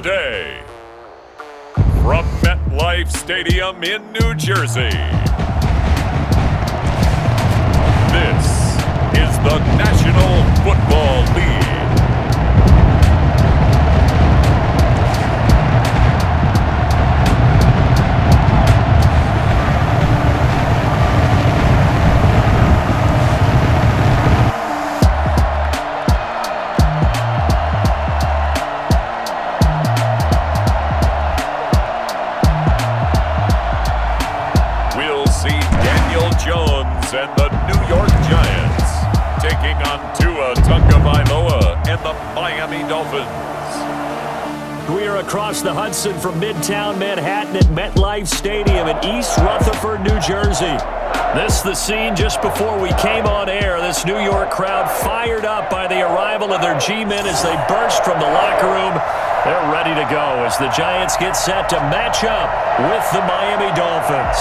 today. From MetLife Stadium in New Jersey, this is the National Football League. And the New York Giants taking on Tua Tagovailoa and the Miami Dolphins. We are across the Hudson from Midtown Manhattan at MetLife Stadium in East Rutherford, New Jersey. This is the scene just before we came on air. This New York crowd fired up by the arrival of their G-men as they burst from the locker room. They're ready to go as the Giants get set to match up with the Miami Dolphins.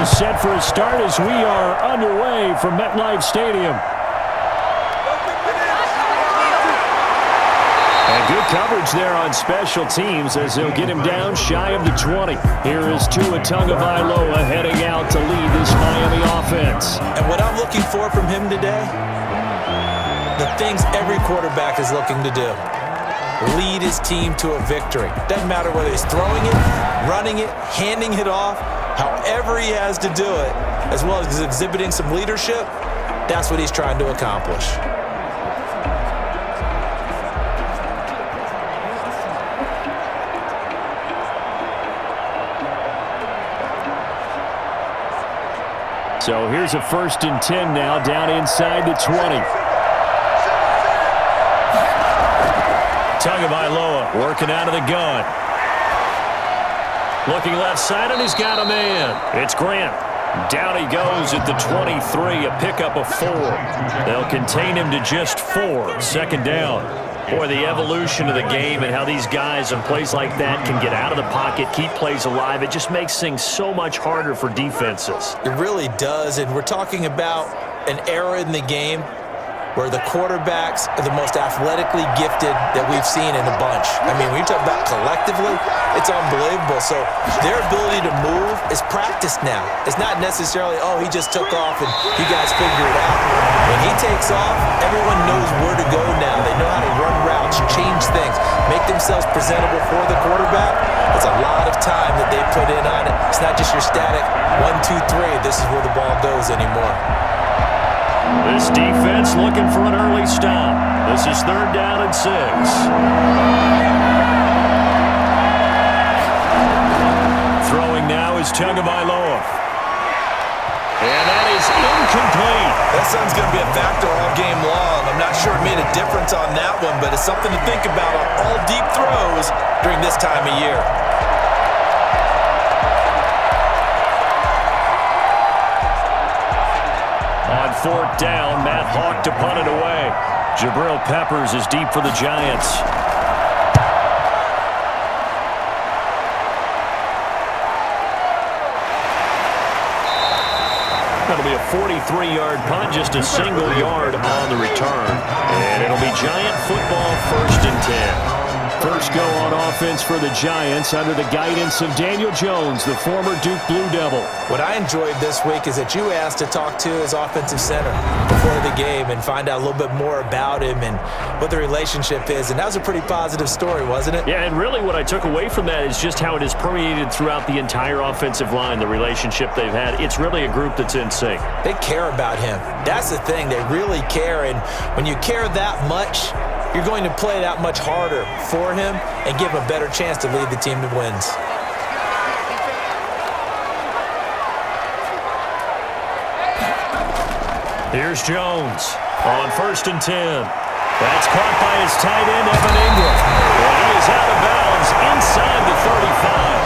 Set for a start as we are underway from MetLife Stadium. And good coverage there on special teams as they'll get him down shy of the 20. Here is Tua Tagovailoa heading out to lead this Miami offense. And what I'm looking for from him today, the things every quarterback is looking to do. Lead his team to a victory. Doesn't matter whether he's throwing it, running it, handing it off. However he has to do it, as well as exhibiting some leadership, that's what he's trying to accomplish. So here's a 1st and 10 now, down inside the 20. Tagovailoa working out of the gun. Looking left side, and he's got a man. It's Grant. Down he goes at the 23, a pickup of 4. They'll contain him to just 4. 2nd down. Boy, the evolution of the game and how these guys in plays like that can get out of the pocket, keep plays alive, it just makes things so much harder for defenses. It really does, and we're talking about an era in the game where the quarterbacks are the most athletically gifted that we've seen in a bunch. I mean, when you talk about collectively, it's unbelievable. So their ability to move is practiced now. It's not necessarily, oh, he just took off and you guys figure it out. When he takes off, everyone knows where to go now. They know how to run routes, change things, make themselves presentable for the quarterback. It's a lot of time that they put in on it. It's not just your static 1, 2, 3. This is where the ball goes anymore. This defense looking for an early stop. This is 3rd down and 6. Throwing now is Tagovailoa. And that is incomplete. That sun's going to be a factor all game long. I'm not sure it made a difference on that one, but it's something to think about on all deep throws during this time of year. On 4th down, Matt Hawk to punt it away. Jabril Peppers is deep for the Giants. That'll be a 43-yard punt, just a single yard on the return. And it'll be Giant football, 1st and 10. First go on offense for the Giants under the guidance of Daniel Jones, the former Duke Blue Devil. What I enjoyed this week is that you asked to talk to his offensive center before the game and find out a little bit more about him and what the relationship is. And that was a pretty positive story, wasn't it? Yeah, and really what I took away from that is just how it has permeated throughout the entire offensive line, the relationship they've had. It's really a group that's in sync. They care about him. That's the thing. They really care. And when you care that much, you're going to play that much harder for him and give him a better chance to lead the team to wins. Here's Jones on 1st and 10. That's caught by his tight end, Evan Ingram. And he is out of bounds inside the 35.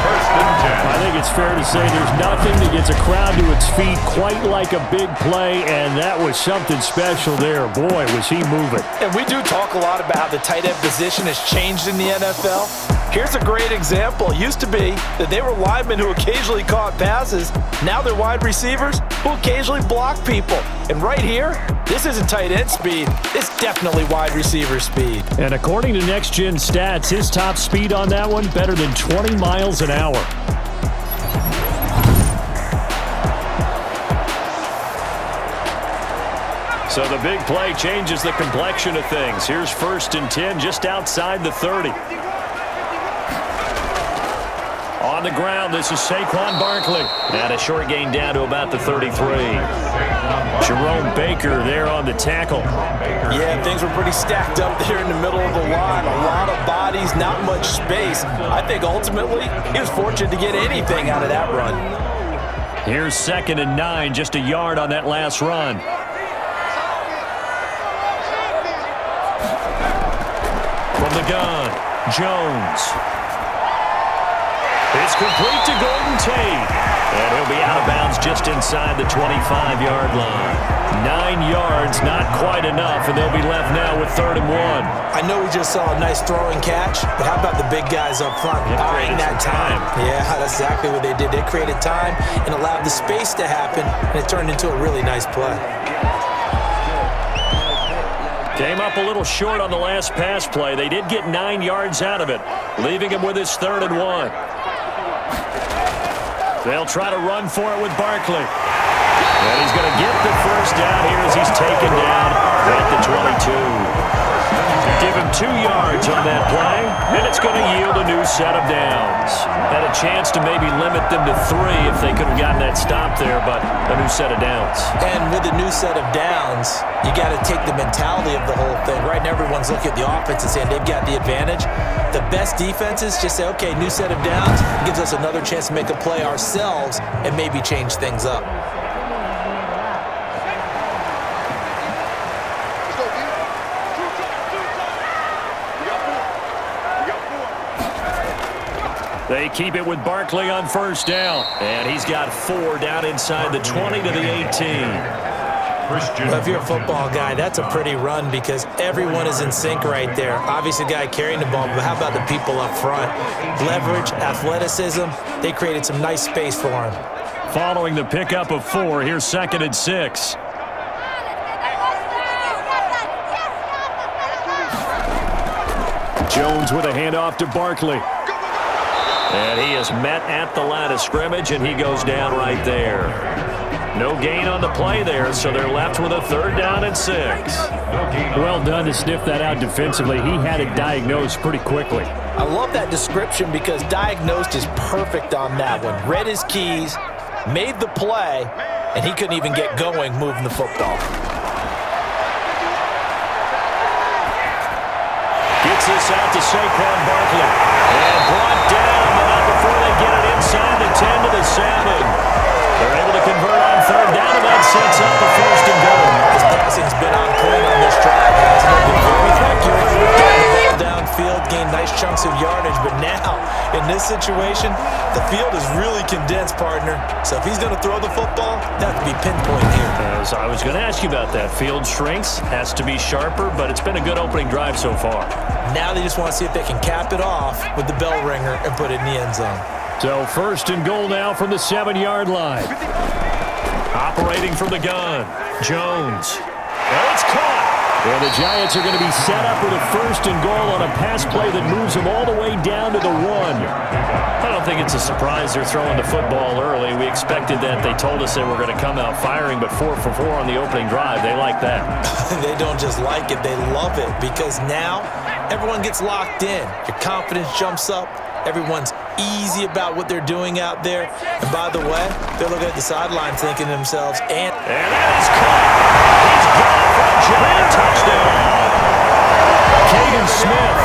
First and 10. I think it's fair to say there's nothing that gets a crowd to its feet quite like a big play, and that was something special there. Boy, was he moving. And we do talk a lot about how the tight end position has changed in the NFL. Here's a great example. It used to be that they were linemen who occasionally caught passes. Now they're wide receivers who occasionally block people. And right here, this isn't tight end speed. It's definitely wide receiver speed. And according to Next Gen Stats, his top speed on that one, better than 20 miles an hour. So the big play changes the complexion of things. Here's first and 10 just outside the 30. On the ground, this is Saquon Barkley. And a short gain down to about the 33. Jerome Baker there on the tackle. Yeah, things were pretty stacked up there in the middle of the line. A lot of bodies, not much space. I think ultimately he was fortunate to get anything out of that run. Here's second and 9, just a yard on that last run. From the gun, Jones. It's complete to Golden Tate. And he'll be out of bounds just inside the 25-yard line. 9 yards, not quite enough, and they'll be left now with 3rd and 1. I know we just saw a nice throwing catch, but how about the big guys up front buying that time? Yeah, that's exactly what they did. They created time and allowed the space to happen, and it turned into a really nice play. Came up a little short on the last pass play. They did get 9 yards out of it, leaving him with his 3rd and 1. They'll try to run for it with Barkley. And he's going to get the first down here as he's taken down at the 22. Give him 2 yards on that play, and it's going to yield a new set of downs. Had a chance to maybe limit them to 3 if they could have gotten that stop there, but a new set of downs. And with a new set of downs, you got to take the mentality of the whole thing. Right now, everyone's looking at the offense and saying they've got the advantage. The best defenses just say, okay, new set of downs. It gives us another chance to make a play ourselves and maybe change things up. They keep it with Barkley on first down. And he's got 4 down inside the 20 to the 18. Well, if you're a football guy, that's a pretty run because everyone is in sync right there. Obviously, the guy carrying the ball, but how about the people up front? Leverage, athleticism, they created some nice space for him. Following the pickup of 4, here's 2nd and 6. Jones with a handoff to Barkley. And he is met at the line of scrimmage, and he goes down right there. No gain on the play there, so they're left with a 3rd down and 6. Well done to sniff that out defensively. He had it diagnosed pretty quickly. I love that description because diagnosed is perfect on that one. Read his keys, made the play, and he couldn't even get going moving the football. Gets this out to Saquon Barkley. And brought down, but not before they get it inside the 10 to the 7. They're able to convert on 3rd down, and that sets up the 1st and goal. His passing's been on point on this drive. He's been very accurate. Getting the ball downfield, gained nice chunks of yardage. But now, in this situation, the field is really condensed, partner. So if he's going to throw the football, that would be pinpoint here. As I was going to ask you about that. Field shrinks, has to be sharper, but it's been a good opening drive so far. Now they just want to see if they can cap it off with the bell ringer and put it in the end zone. So 1st and goal now from the 7-yard line. Operating from the gun, Jones. Well, it's caught. Well, the Giants are going to be set up with a 1st and goal on a pass play that moves them all the way down to the 1. I don't think it's a surprise they're throwing the football early. We expected that. They told us they were going to come out firing, but 4 for 4 on the opening drive. They like that. They don't just like it, they love it because now everyone gets locked in. Your confidence jumps up. Everyone's easy about what they're doing out there. And by the way, they're looking at the sideline thinking to themselves, and that is caught. He's gone for a giant touchdown. Caden Smith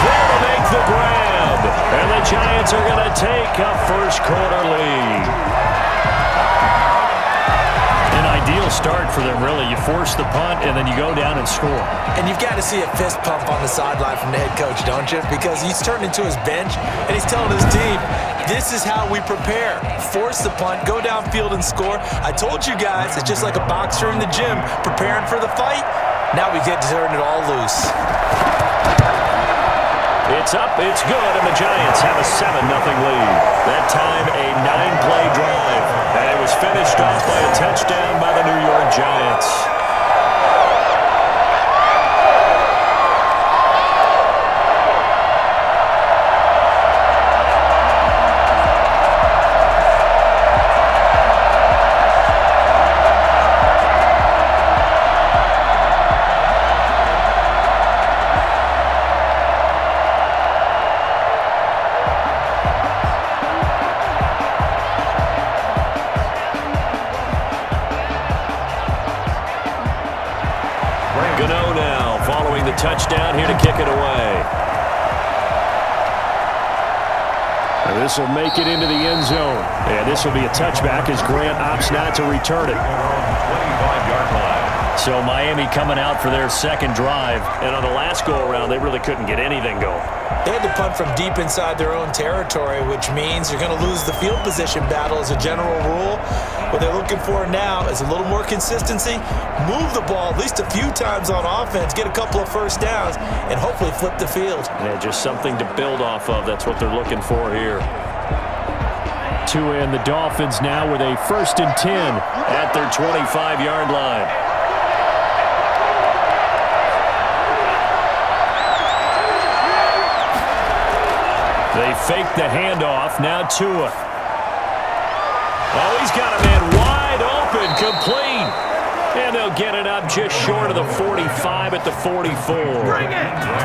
there to make the grab. And the Giants are going to take a 1st quarter lead. An ideal start for them, really. You force the punt, and then you go down and score. And you've got to see a fist pump on the sideline from the head coach, don't you? Because he's turned into his bench, and he's telling his team, this is how we prepare. Force the punt, go downfield and score. I told you guys, it's just like a boxer in the gym preparing for the fight. Now we get to turn it all loose. It's up, it's good, and the Giants have a 7-0 lead. That time, a 9-play drive. And it was finished off by a touchdown by the New York Giants. Touchdown here to kick it away. And this will make it into the end zone. And this will be a touchback as Grant opts not to return it. 25-yard line. So Miami coming out for their second drive. And on the last go-around, they really couldn't get anything going. They had to punt from deep inside their own territory, which means you're going to lose the field position battle as a general rule. What they're looking for now is a little more consistency, move the ball at least a few times on offense, get a couple of first downs, and hopefully flip the field. Yeah, just something to build off of. That's what they're looking for here. Tua and the Dolphins now with a 1st and 10 at their 25-yard line. They fake the handoff. Now Tua. Oh, he's got a man wide open, complete. And they'll get it up just short of the 45 at the 44.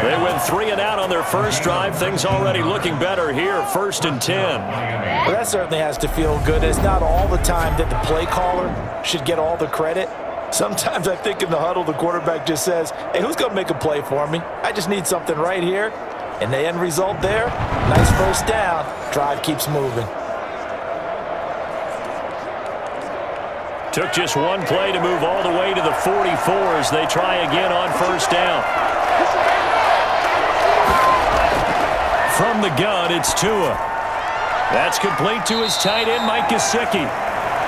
They went 3 and out on their first drive. Things already looking better here. 1st and 10. Well, that certainly has to feel good. It's not all the time that the play caller should get all the credit. Sometimes I think in the huddle, the quarterback just says, hey, who's going to make a play for me? I just need something right here. And the end result there, nice first down. Drive keeps moving. Took just one play to move all the way to the 44 as they try again on first down. From the gun, it's Tua. That's complete to his tight end, Mike Gesicki.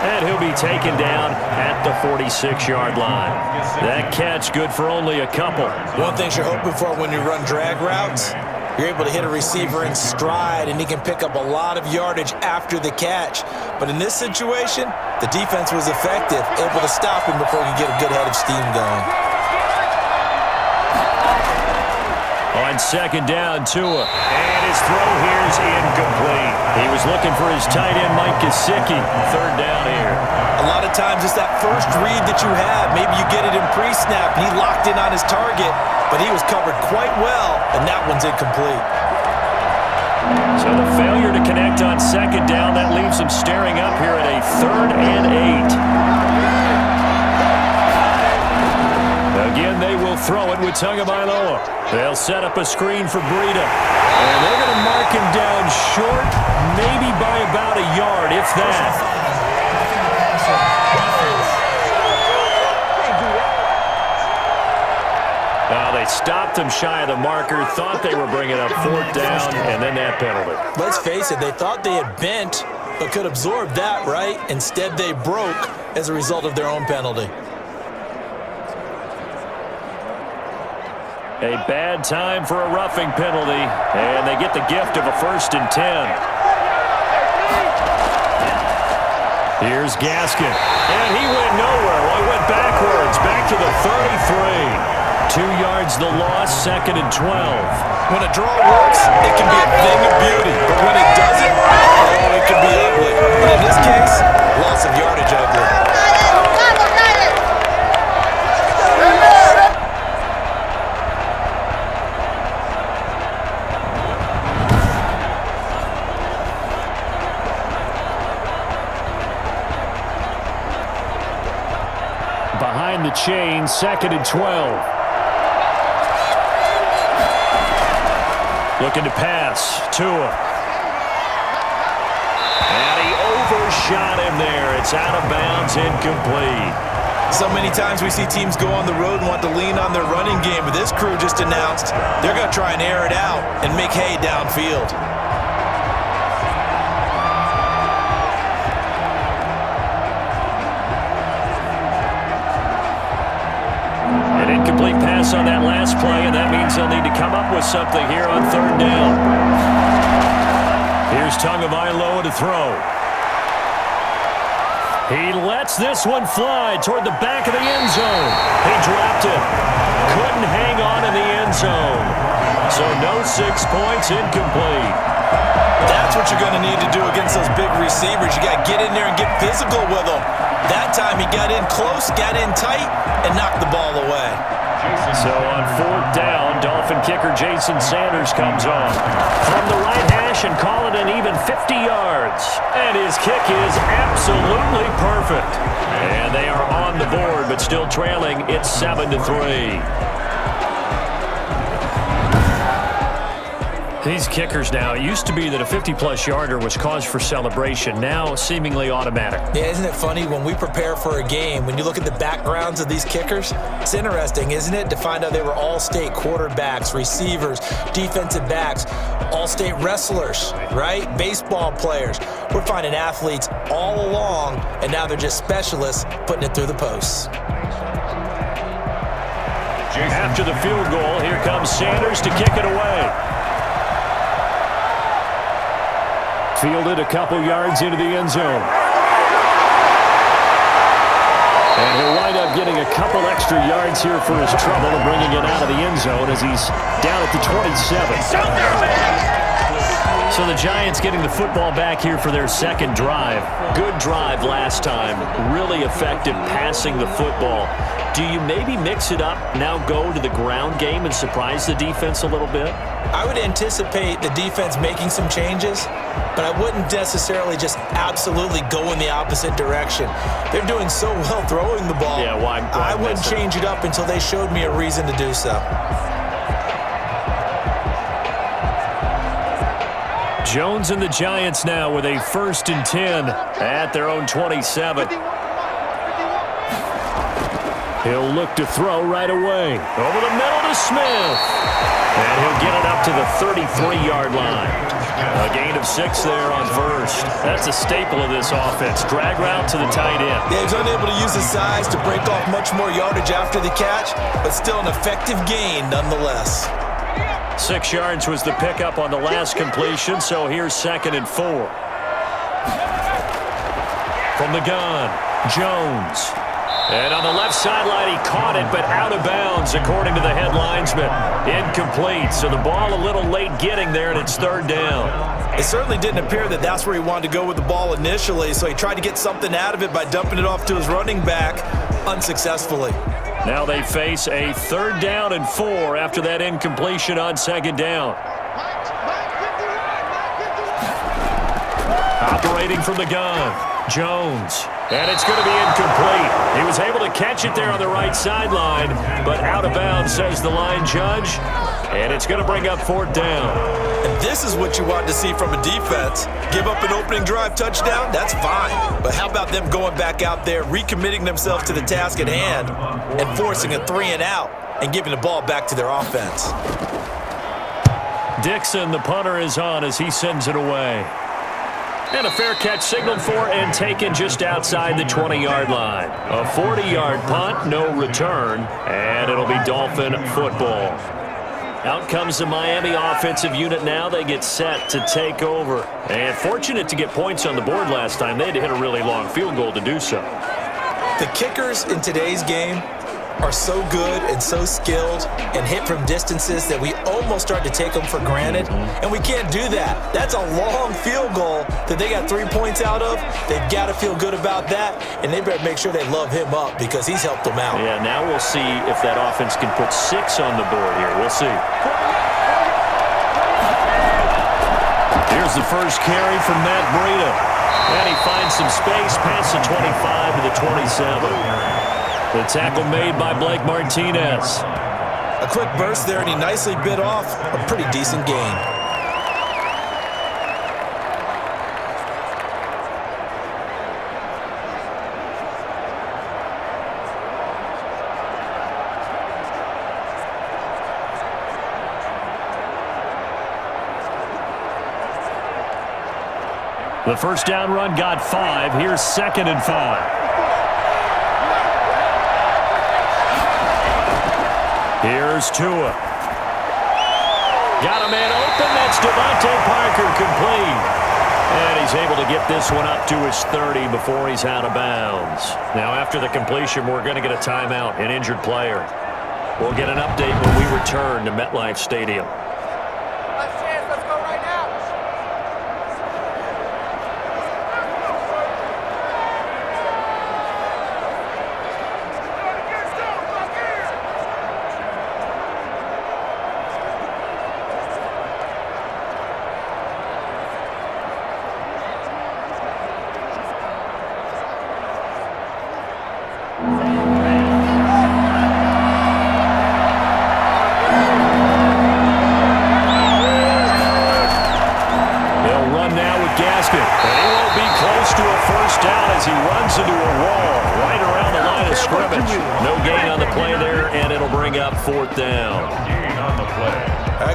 And he'll be taken down at the 46-yard line. That catch good for only a couple. One thing you're hoping for when you run drag routes, you're able to hit a receiver in stride, and he can pick up a lot of yardage after the catch. But in this situation, the defense was effective, able to stop him before he could get a good head of steam going. On second down, Tua. And his throw here is incomplete. He was looking for his tight end, Mike Gesicki. 3rd down here. A lot of times it's that first read that you have. Maybe you get it in pre-snap, and he locked in on his target, but he was covered quite well, and that one's incomplete. So the failure to connect on second down, that leaves them staring up here at a 3rd and 8. Again, they will throw it with Tagovailoa. They'll set up a screen for Breida. And they're going to mark him down short, maybe by about a yard, if that. They stopped him shy of the marker, thought they were bringing up 4th down, and then that penalty. Let's face it, they thought they had bent, but could absorb that, right? Instead, they broke as a result of their own penalty. A bad time for a roughing penalty, and they get the gift of a 1st and 10. Here's Gaskin, and he went nowhere. Well, he went backwards, back to the 33. 2 yards the loss, 2nd and 12. When a draw works, it can be a thing of beauty. But when it doesn't, oh, it can be ugly. But in this case, loss of yardage ugly. Behind the chain, 2nd and 12. Looking to pass, Tua. And he overshot him there. It's out of bounds, incomplete. So many times we see teams go on the road and want to lean on their running game, but this crew just announced they're going to try and air it out and make hay downfield. An incomplete pass on that last play, and that means they'll need to come up with something here on third down. Here's Tagovailoa to throw. He lets this one fly toward the back of the end zone. He dropped it. Couldn't hang on in the end zone. So no 6 points, incomplete. That's what you're going to need to do against those big receivers. You got to get in there and get physical with them. That time he got in close, got in tight, and knocked the ball away. So on fourth down, Dolphin kicker Jason Sanders comes on from the right hash and call it an even 50 yards. And his kick is absolutely perfect. And they are on the board, but still trailing. It's 7-3. These kickers now, it used to be that a 50-plus yarder was cause for celebration. Now, seemingly automatic. Yeah, isn't it funny when we prepare for a game, when you look at the backgrounds of these kickers, it's interesting, isn't it, to find out they were all-state quarterbacks, receivers, defensive backs, all-state wrestlers, right? Baseball players. We're finding athletes all along, and now they're just specialists putting it through the posts. After the field goal, here comes Sanders to kick it away. Fielded a couple yards into the end zone. And he'll wind up getting a couple extra yards here for his trouble and bringing it out of the end zone as he's down at the 27. So the Giants getting the football back here for their second drive. Good drive last time. Really effective passing the football. Do you maybe mix it up, now go to the ground game and surprise the defense a little bit? I would anticipate the defense making some changes, but I wouldn't necessarily just absolutely go in the opposite direction. They're doing so well throwing the ball. Yeah, why I wouldn't change it up until they showed me a reason to do so. Jones and the Giants now with a 1st and 10 at their own 27. He'll look to throw right away. Over the middle to Smith. And he'll get it up to the 33-yard line. A gain of 6 there on first. That's a staple of this offense. Drag route to the tight end. Yeah, he's unable to use his size to break off much more yardage after the catch, but still an effective gain nonetheless. 6 yards was the pickup on the last completion, so here's 2nd and 4. From the gun, Jones. And on the left sideline, he caught it, but out of bounds, according to the head linesman. Incomplete, so the ball a little late getting there, and it's 3rd down. It certainly didn't appear that that's where he wanted to go with the ball initially, so he tried to get something out of it by dumping it off to his running back unsuccessfully. Now they face a 3rd down and 4 after that incompletion on 2nd down. Operating from the gun, Jones. And it's going to be incomplete. He was able to catch it there on the right sideline, but out of bounds, says the line judge. And it's going to bring up 4th down. And this is what you want to see from a defense. Give up an opening drive touchdown, that's fine. But how about them going back out there, recommitting themselves to the task at hand, and forcing a 3 and out, and giving the ball back to their offense. Dixon, the punter, is on as he sends it away. And a fair catch signaled for and taken just outside the 20-yard line. A 40-yard punt, no return, and it'll be Dolphin football. Out comes the Miami offensive unit now. They get set to take over. And fortunate to get points on the board last time. They had to hit a really long field goal to do so. The kickers in today's game are so good and so skilled and hit from distances that we almost start to take them for granted, and we can't do that. That's a long field goal that they got 3 points out of. They've got to feel good about that, and they better make sure they love him up because he's helped them out. Yeah, now we'll see if that offense can put 6 on the board here. We'll see. Here's the first carry from Matt Breida, and he finds some space past the 25 to the 27. The tackle made by Blake Martinez. A quick burst there, and he nicely bit off a pretty decent gain. The first down run got 5. Here's 2nd and 5. Here's Tua. Got a man open. That's Devontae Parker, complete. And he's able to get this one up to his 30 before he's out of bounds. Now, after the completion, we're going to get a timeout, an injured player. We'll get an update when we return to MetLife Stadium. Fourth down.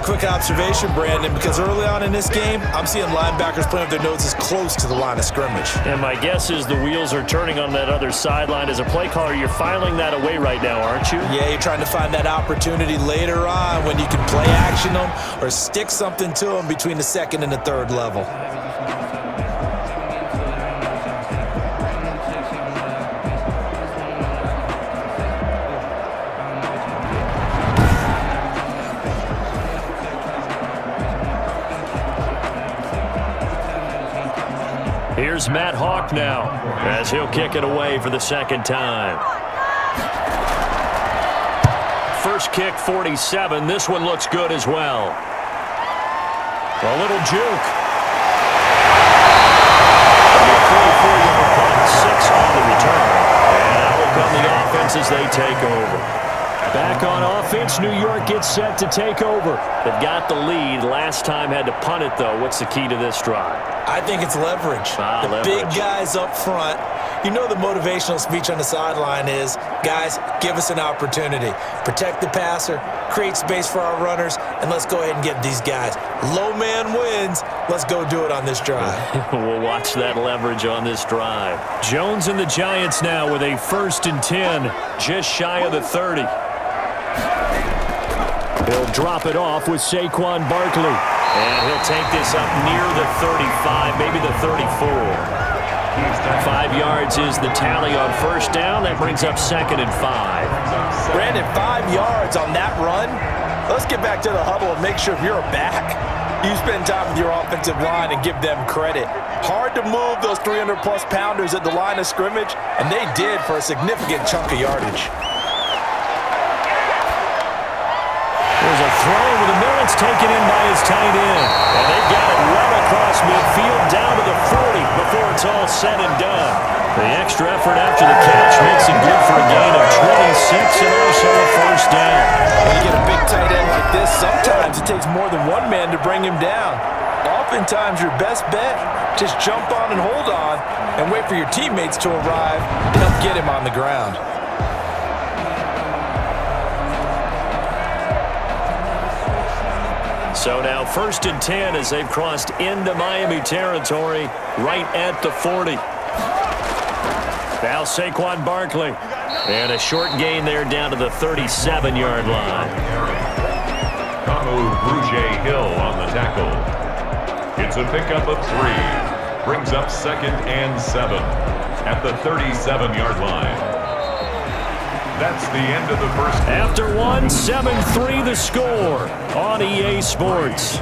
Quick observation, Brandon, because early on in this game, I'm seeing linebackers playing with their noses close to the line of scrimmage. And my guess is the wheels are turning on that other sideline. As a play caller, you're filing that away right now, aren't you? Yeah, you're trying to find that opportunity later on when you can play action them or stick something to them between the 2nd and the 3rd level. Here's Matt Hawk now, as he'll kick it away for the 2nd time. First kick, 47. This one looks good as well. A little juke. 6 on the return. And out will come the offense as they take over. Back on offense, New York gets set to take over. They've got the lead. Last time had to punt it, though. What's the key to this drive? I think it's leverage. Leverage. Big guys up front. You know the motivational speech on the sideline is, guys, give us an opportunity. Protect the passer, create space for our runners, and let's go ahead and get these guys. Low man wins. Let's go do it on this drive. We'll watch that leverage on this drive. Jones and the Giants now with a 1st and 10, just shy of the 30. He'll drop it off with Saquon Barkley. And he'll take this up near the 35, maybe the 34. 5 yards is the tally on 1st down. That brings up 2nd and 5. Brandon, 5 yards on that run. Let's get back to the huddle and make sure if you're back, you spend time with your offensive line and give them credit. Hard to move those 300-plus pounders at the line of scrimmage, and they did for a significant chunk of yardage. There's a throw with the Millets taken in by his tight end. And they got it well across midfield down to the 40 before it's all said and done. The extra effort after the catch makes it good for a gain of 26 and also a 1st down. When you get a big tight end like this, sometimes it takes more than one man to bring him down. Oftentimes your best bet, just jump on and hold on and wait for your teammates to arrive and help get him on the ground. So now 1st and 10 as they've crossed into Miami territory right at the 40. Now Saquon Barkley. And a short gain there down to the 37-yard line. Kamu Brugier-Hill on the tackle. It's a pickup of 3. Brings up 2nd and 7 at the 37-yard line. That's the end of the first. After 1, 7-3 the score on EA Sports.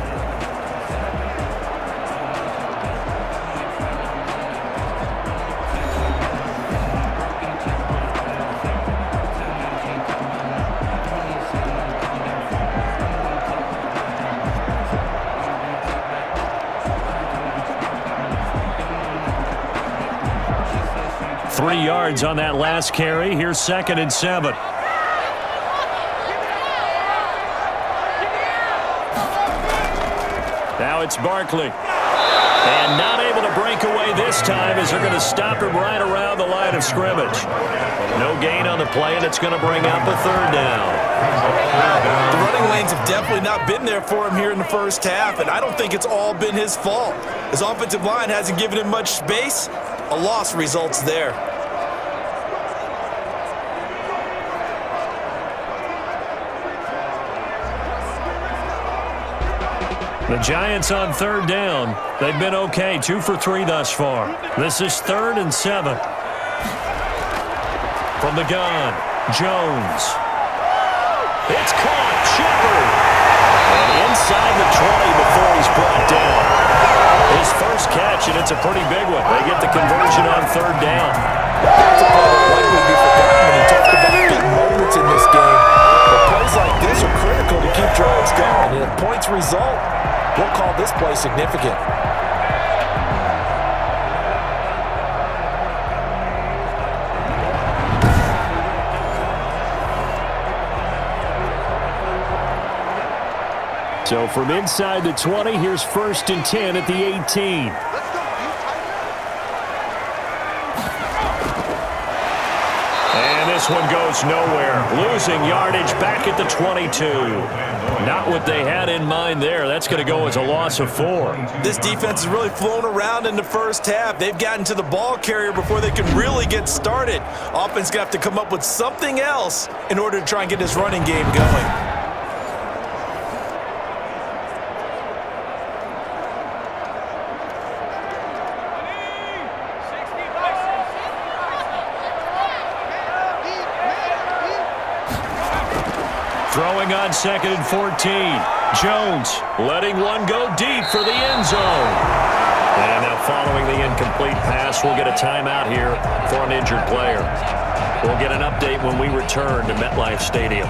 Three yards on that last carry. Here's 2nd and 7. Now it's Barkley. And not able to break away this time as they're going to stop him right around the line of scrimmage. No gain on the play, and it's going to bring up a 3rd down. The running Lanes have definitely not been there for him here in the first half, and I don't think it's all been his fault. His offensive line hasn't given him much space. A loss results there. The Giants on third down. They've been okay, 2 for 3 thus far. This is 3rd and 7. From the gun, Jones. It's caught, Shepard. And inside the 20 before he's brought down. His first catch, and it's a pretty big one. They get the conversion on third down. That's a play that likely be forgotten when you talk about big moments in this game. But plays like this are critical to keep drives going. And if points result, we'll call this play significant. So from inside the 20, here's 1st and 10 at the 18. And this one goes nowhere. Losing yardage back at the 22. Not what they had in mind there. That's going to go as a loss of 4. This defense has really flown around in the first half. They've gotten to the ball carrier before they can really get started. Offense going to have to come up with something else in order to try and get this running game going. Throwing on 2nd and 14. Jones letting one go deep for the end zone. And now following the incomplete pass, we'll get a timeout here for an injured player. We'll get an update when we return to MetLife Stadium.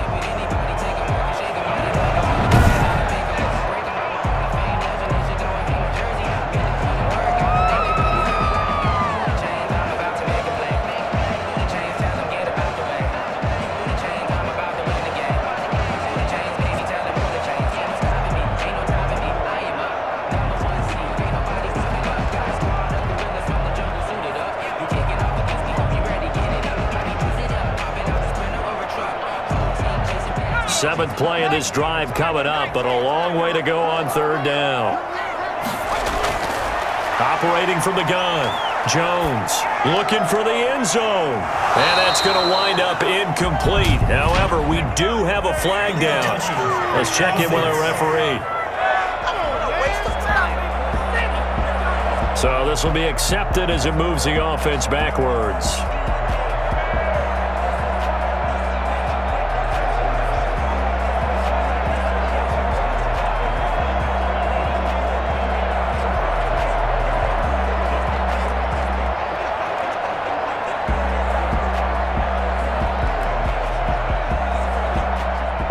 Seventh play of this drive coming up, but a long way to go on third down. Operating from the gun, Jones looking for the end zone. And that's going to wind up incomplete. However, we do have a flag down. Let's check in with our referee. So this will be accepted as it moves the offense backwards.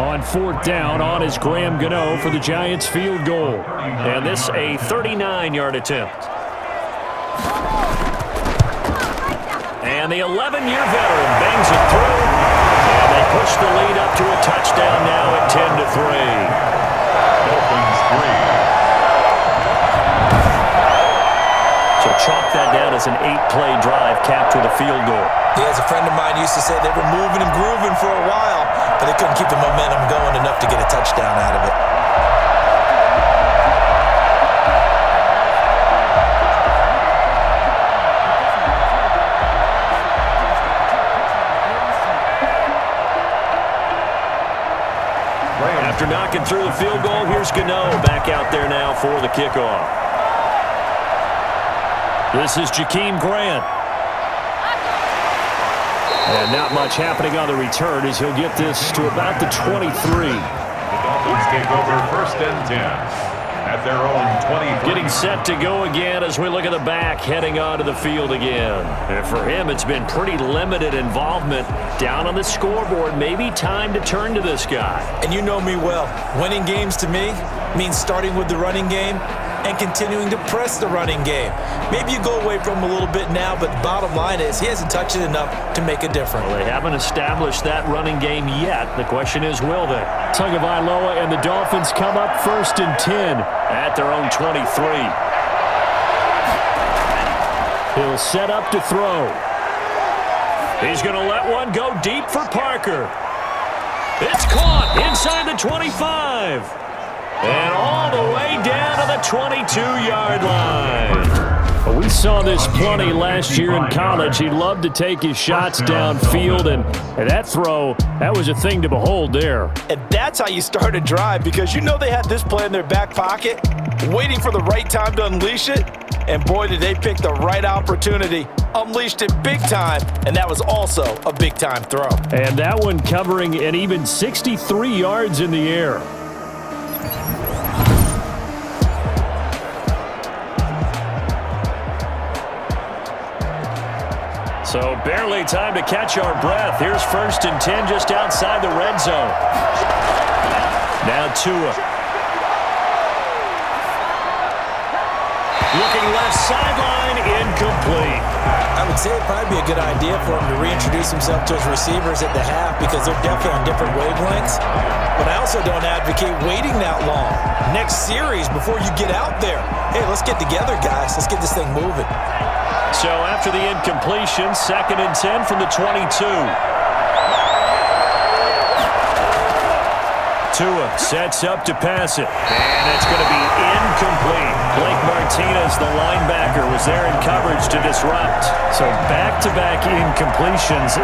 On fourth down, on is Graham Gano for the Giants field goal. And this a 39-yard attempt. And the 11-year veteran bangs it through. And they push the lead up to a touchdown now at 10-3. Dolphins 3. So chalk that down as an 8-play drive capped with a field goal. Yeah, as a friend of mine used to say, they were moving and grooving for a while, but they couldn't keep the momentum going enough to get a touchdown out of it. After knocking through the field goal, here's Gano back out there now for the kickoff. This is Jakeem Grant. And not much happening on the return as he'll get this to about the 23. The Dolphins take over 1st and 10 at their own 23. Getting set to go again as we look at the back, heading onto the field again. And for him, it's been pretty limited involvement down on the scoreboard. Maybe time to turn to this guy. And you know me well. Winning games to me means starting with the running game and continuing to press the running game. Maybe you go away from him a little bit now, but the bottom line is he hasn't touched it enough to make a difference. Well, they haven't established that running game yet. The question is, will they? Tagovailoa and the Dolphins come up 1st and 10 at their own 23. He'll set up to throw. He's going to let one go deep for Parker. It's caught inside the 25. And all the way down to the 22-yard line. We saw this plenty last year in college. He loved to take his shots downfield, and that throw, that was a thing to behold there. And that's how you start a drive, because you know they had this play in their back pocket, waiting for the right time to unleash it. And boy, did they pick the right opportunity. Unleashed it big time, and that was also a big-time throw. And that one covering an even 63 yards in the air. So barely time to catch our breath. Here's 1st and 10 just outside the red zone. Now Tua. Looking left sideline, incomplete. I would say it'd probably be a good idea for him to reintroduce himself to his receivers at the half, because they're definitely on different wavelengths. But I also don't advocate waiting that long. Next series, before you get out there, hey, let's get together, guys. Let's get this thing moving. So after the incompletion, 2nd and 10 from the 22. Tua sets up to pass it, and it's going to be incomplete. Blake Martinez, the linebacker, was there in coverage to disrupt. So back-to-back incompletions.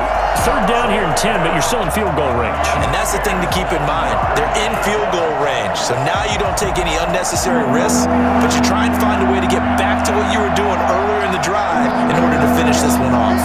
3rd down here and 10, but you're still in field goal range. And that's the thing to keep in mind. They're in field goal range. So now you don't take any unnecessary risks, but you try and find a way to get back to what you were doing earlier in the drive in order to finish this one off.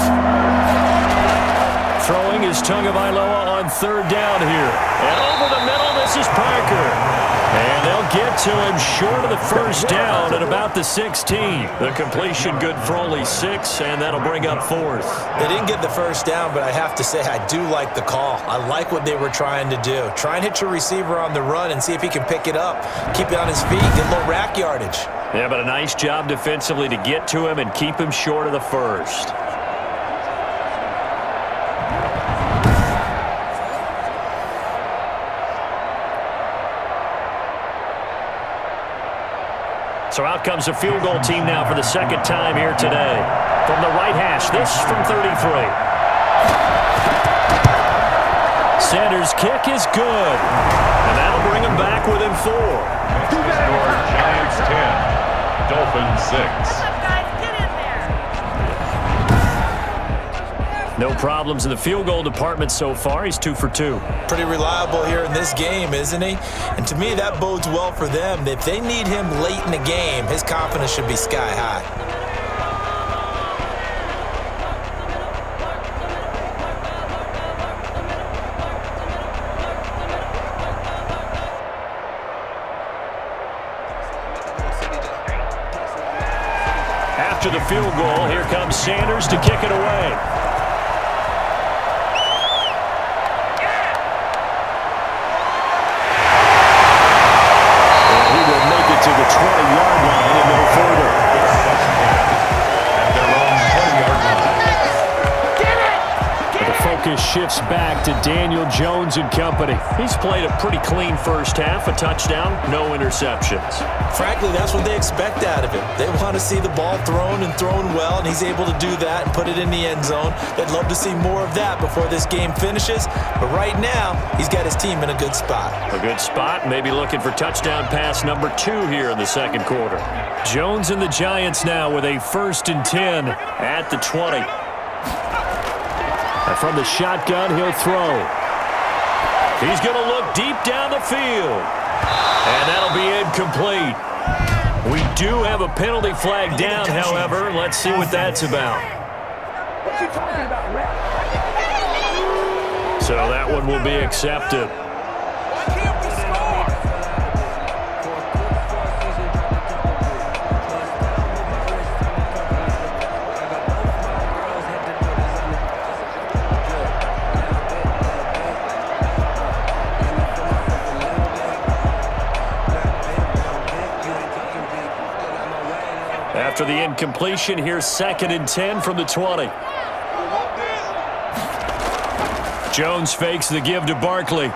Throwing is Tagovailoa on 3rd down here. And over the middle, this is Parker. And they'll get to him short of the 1st down at about the 16. The completion good for only 6, and that'll bring up 4th. They didn't get the 1st down, but I have to say I do like the call. I like what they were trying to do. Try and hit your receiver on the run and see if he can pick it up. Keep it on his feet, get a little rack yardage. Yeah, but a nice job defensively to get to him and keep him short of the 1st. So out comes the field goal team now for the 2nd time here today. From the right hash, this from 33. Sanders' kick is good. And that'll bring him back within 4. Score Giants 10, Dolphins 6. No problems in the field goal department so far. He's 2 for 2. Pretty reliable here in this game, isn't he? And to me, that bodes well for them. If they need him late in the game, his confidence should be sky high. After the field goal, here comes Sanders to kick it away. To the 20-yard line and no further. At their own 20-yard line. But the focus shifts back to Daniel Jones and company. He's played a pretty clean 1st half, a touchdown, no interceptions. Frankly, that's what they expect out of him. They want to see the ball thrown and thrown well, and he's able to do that and put it in the end zone. They'd love to see more of that before this game finishes. But right now, he's got his team in a good spot. A good spot, maybe looking for touchdown pass number 2 here in the 2nd quarter. Jones and the Giants now with a 1st and 10 at the 20. And from the shotgun, he'll throw. He's going to look deep down the field. And that'll be incomplete. We do have a penalty flag down, however. Let's see what that's about. So that one will be accepted. After the incompletion, here's 2nd and 10 from the 20. Jones fakes the give to Barkley.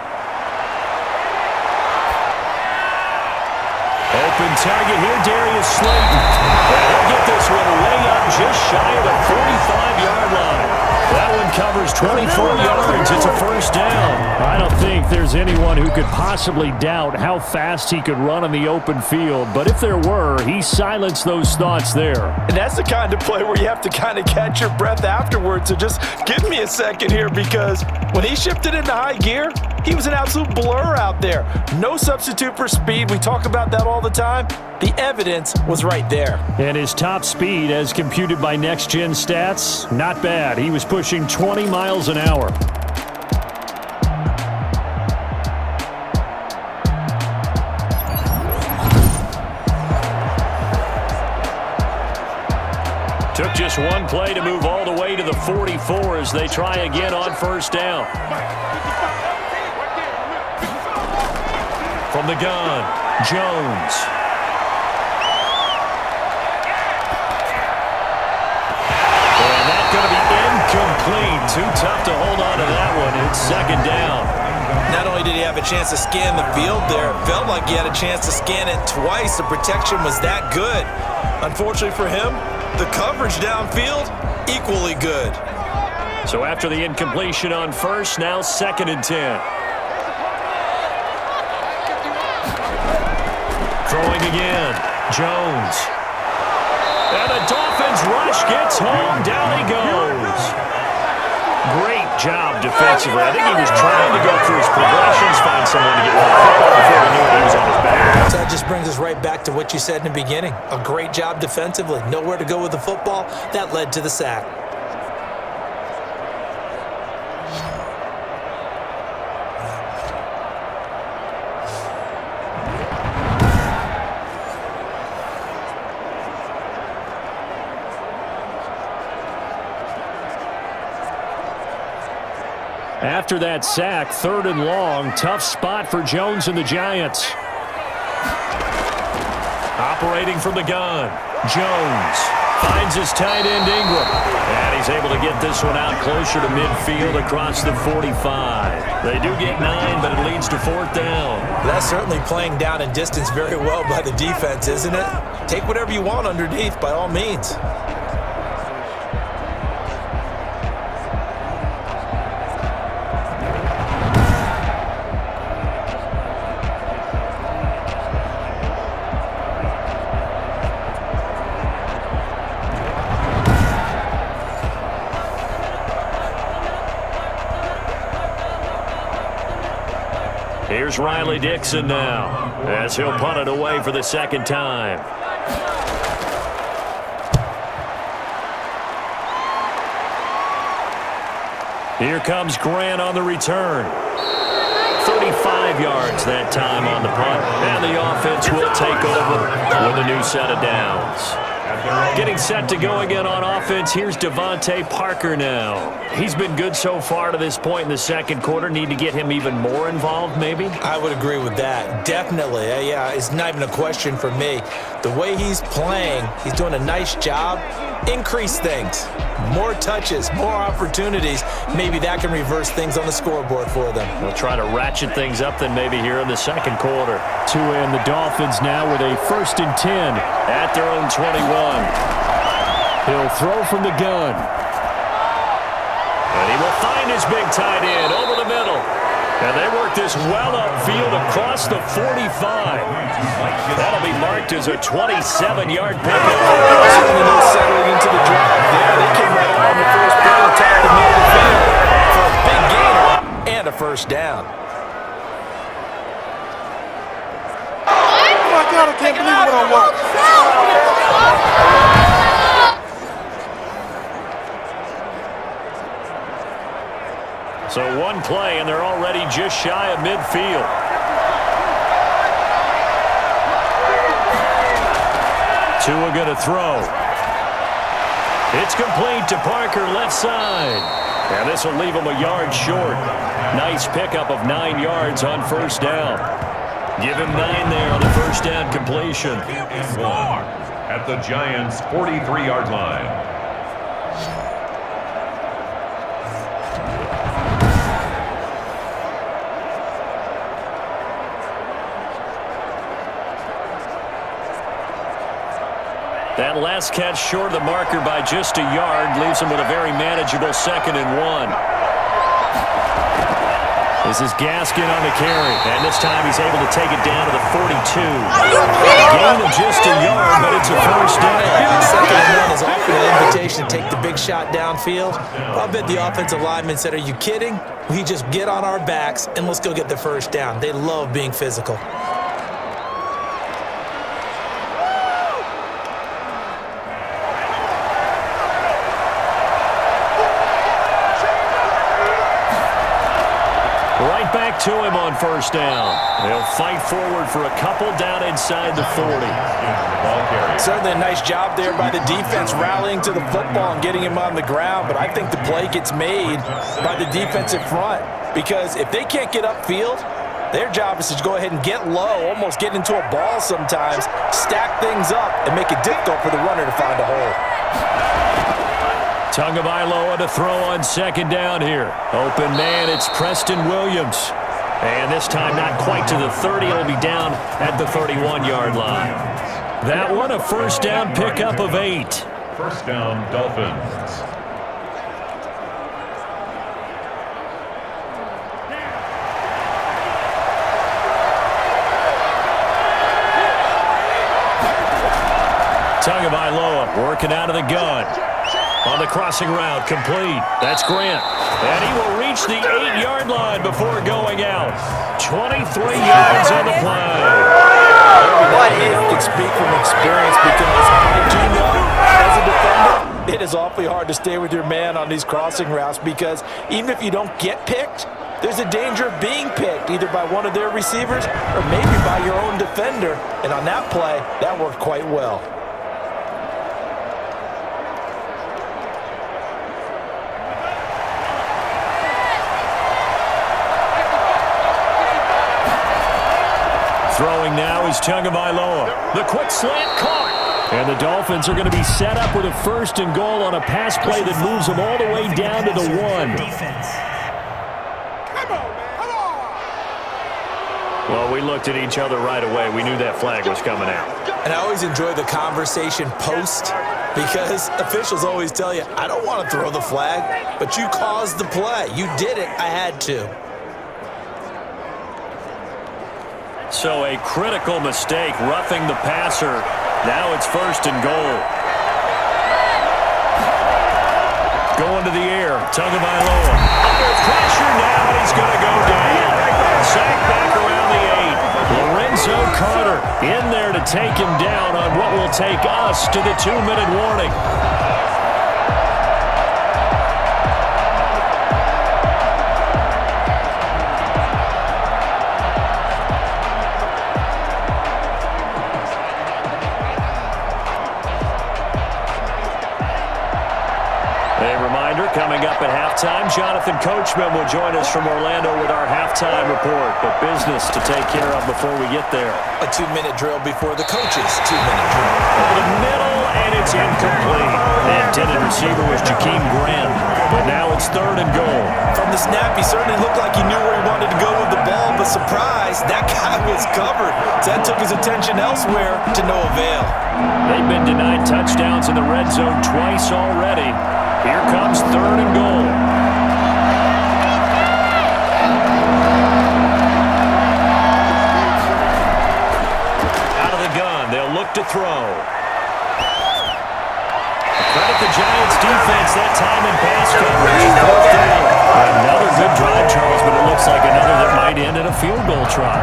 Open target here, Darius Slayton. And he'll get this one way up just shy of the 45-yard line. That one covers 24 yards. It's a first down. I don't think there's anyone who could possibly doubt how fast he could run on the open field. But if there were, he silenced those thoughts there. And that's the kind of play where you have to kind of catch your breath afterwards. So just give me a second here, because when he shifted into high gear, he was an absolute blur out there. No substitute for speed. We talk about that all the time. The evidence was right there. And his top speed, as computed by Next Gen Stats, not bad. He was pushing 20 miles an hour. Took just one play to move all the way to the 44 as they try again on first down. From the gun, Jones. And that's going to be incomplete. Too tough to hold on to that one. It's second down. Not only did he have a chance to scan the field there, it felt like he had a chance to scan it twice. The protection was that good. Unfortunately for him, the coverage downfield, equally good. So after the incompletion on first, now 2nd and 10. Throwing again, Jones. And the Dolphins rush gets home. Down he goes. Great job defensively. I think he was trying to go through his progressions, find someone to get rid of the football before he knew he was on his back. So that just brings us right back to what you said in the beginning. A great job defensively. Nowhere to go with the football. That led to the sack. After that sack, 3rd and long, tough spot for Jones and the Giants. Operating from the gun, Jones finds his tight end Ingram. And he's able to get this one out closer to midfield across the 45. They do get 9, but it leads to 4th down. That's certainly playing down in distance very well by the defense, isn't it? Take whatever you want underneath, by all means. Here's Riley Dixon now, as he'll punt it away for the 2nd time. Here comes Grant on the return. 35 yards that time on the punt. And the offense will take over with a new set of downs. Getting set to go again on offense, here's Devontae Parker now. He's been good so far to this point in the 2nd quarter. Need to get him even more involved, maybe? I would agree with that. Definitely. Yeah, it's not even a question for me. The way he's playing, he's doing a nice job. Increase things. More touches, more opportunities. Maybe that can reverse things on the scoreboard for them. We'll try to ratchet things up then maybe here in the 2nd quarter. To end the Dolphins now with a 1st and 10 at their own 21. He'll throw from the gun. And he will find his big tight end over the middle. And they work this well upfield across the 45. That'll be marked as a 27-yard pickup. Certainly settling into the drive there. They came right out on the first play, attacked the middle of the field for a big gain and a 1st down. Oh my God, I can't believe what I'm watching. So one play, and they're already just shy of midfield. Tua going to throw. It's complete to Parker, left side. And this will leave him a yard short. Nice pickup of 9 yards on 1st down. Give him 9 there on the 1st down completion. And 1 at the Giants' 43-yard line. That last catch short of the marker by just a yard leaves him with a very manageable 2nd and 1. This is Gaskin on the carry, and this time he's able to take it down to the 42. Gain of just a yard, but it's a first down. 2nd and 1 is often an invitation to take the big shot downfield. I bet the offensive lineman said, "Are you kidding? We just get on our backs and let's go get the first down." They love being physical. Right back to him on first down. They'll fight forward for a couple down inside the 40. Certainly a nice job there by the defense rallying to the football and getting him on the ground, but I think the play gets made by the defensive front because if they can't get upfield, their job is to go ahead and get low, almost get into a ball sometimes, stack things up, and make it difficult for the runner to find a hole. Tagovailoa to throw on 2nd down here. Open man, it's Preston Williams. And this time not quite to the 30. It'll be down at the 31-yard line. That one a first down pickup of 8. First down, Dolphins. Tagovailoa working out of the gun. On the crossing route, complete. That's Grant. And he will reach the 8-yard line before going out. 23 yards on the play. What if you can speak from experience because you know, as a defender, it is awfully hard to stay with your man on these crossing routes because even if you don't get picked, there's a danger of being picked either by one of their receivers or maybe by your own defender. And on that play, that worked quite well. Throwing now is Tagovailoa. The quick slant caught. And the Dolphins are going to be set up with a 1st and goal on a pass play that moves them all the way down to the 1. Well, we looked at each other right away. We knew that flag was coming out. And I always enjoy the conversation post because officials always tell you, I don't want to throw the flag, but you caused the play. You did it. I had to. So a critical mistake, roughing the passer. Now it's 1st and goal. Going to the air, Tagovailoa. Under pressure now, and he's going to go down. Sacked back around the 8. Lorenzo Carter in there to take him down on what will take us to the 2-minute warning. Coming up at halftime, Jonathan Coachman will join us from Orlando with our halftime report. But business to take care of before we get there. A 2-minute drill before the coach's 2-minute drill. Over the middle, and it's incomplete. The intended receiver was Jakeem Graham, but now it's 3rd and goal. From the snap, he certainly looked like he knew where he wanted to go with the ball, but surprise, that guy was covered. So that took his attention elsewhere to no avail. They've been denied touchdowns in the red zone twice already. Here comes 3rd and goal. Out of the gun, they'll look to throw. Credit the Giants defense that time in pass coverage. 4th down. Another good drive, Charles, but it looks like another that might end in a field goal try.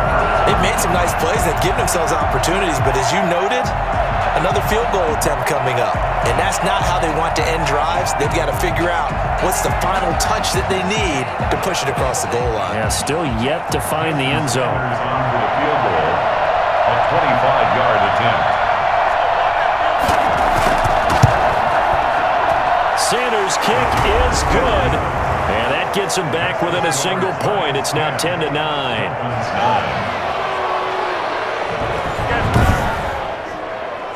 They've made some nice plays. They've given themselves opportunities, but as you noted, another field goal attempt coming up. And that's not how they want to end drives. They've got to figure out what's the final touch that they need to push it across the goal line. Yeah, still yet to find the end zone. A field goal, a 25-yard attempt. Sanders' kick is good. And that gets him back within a single point. It's now 10-9.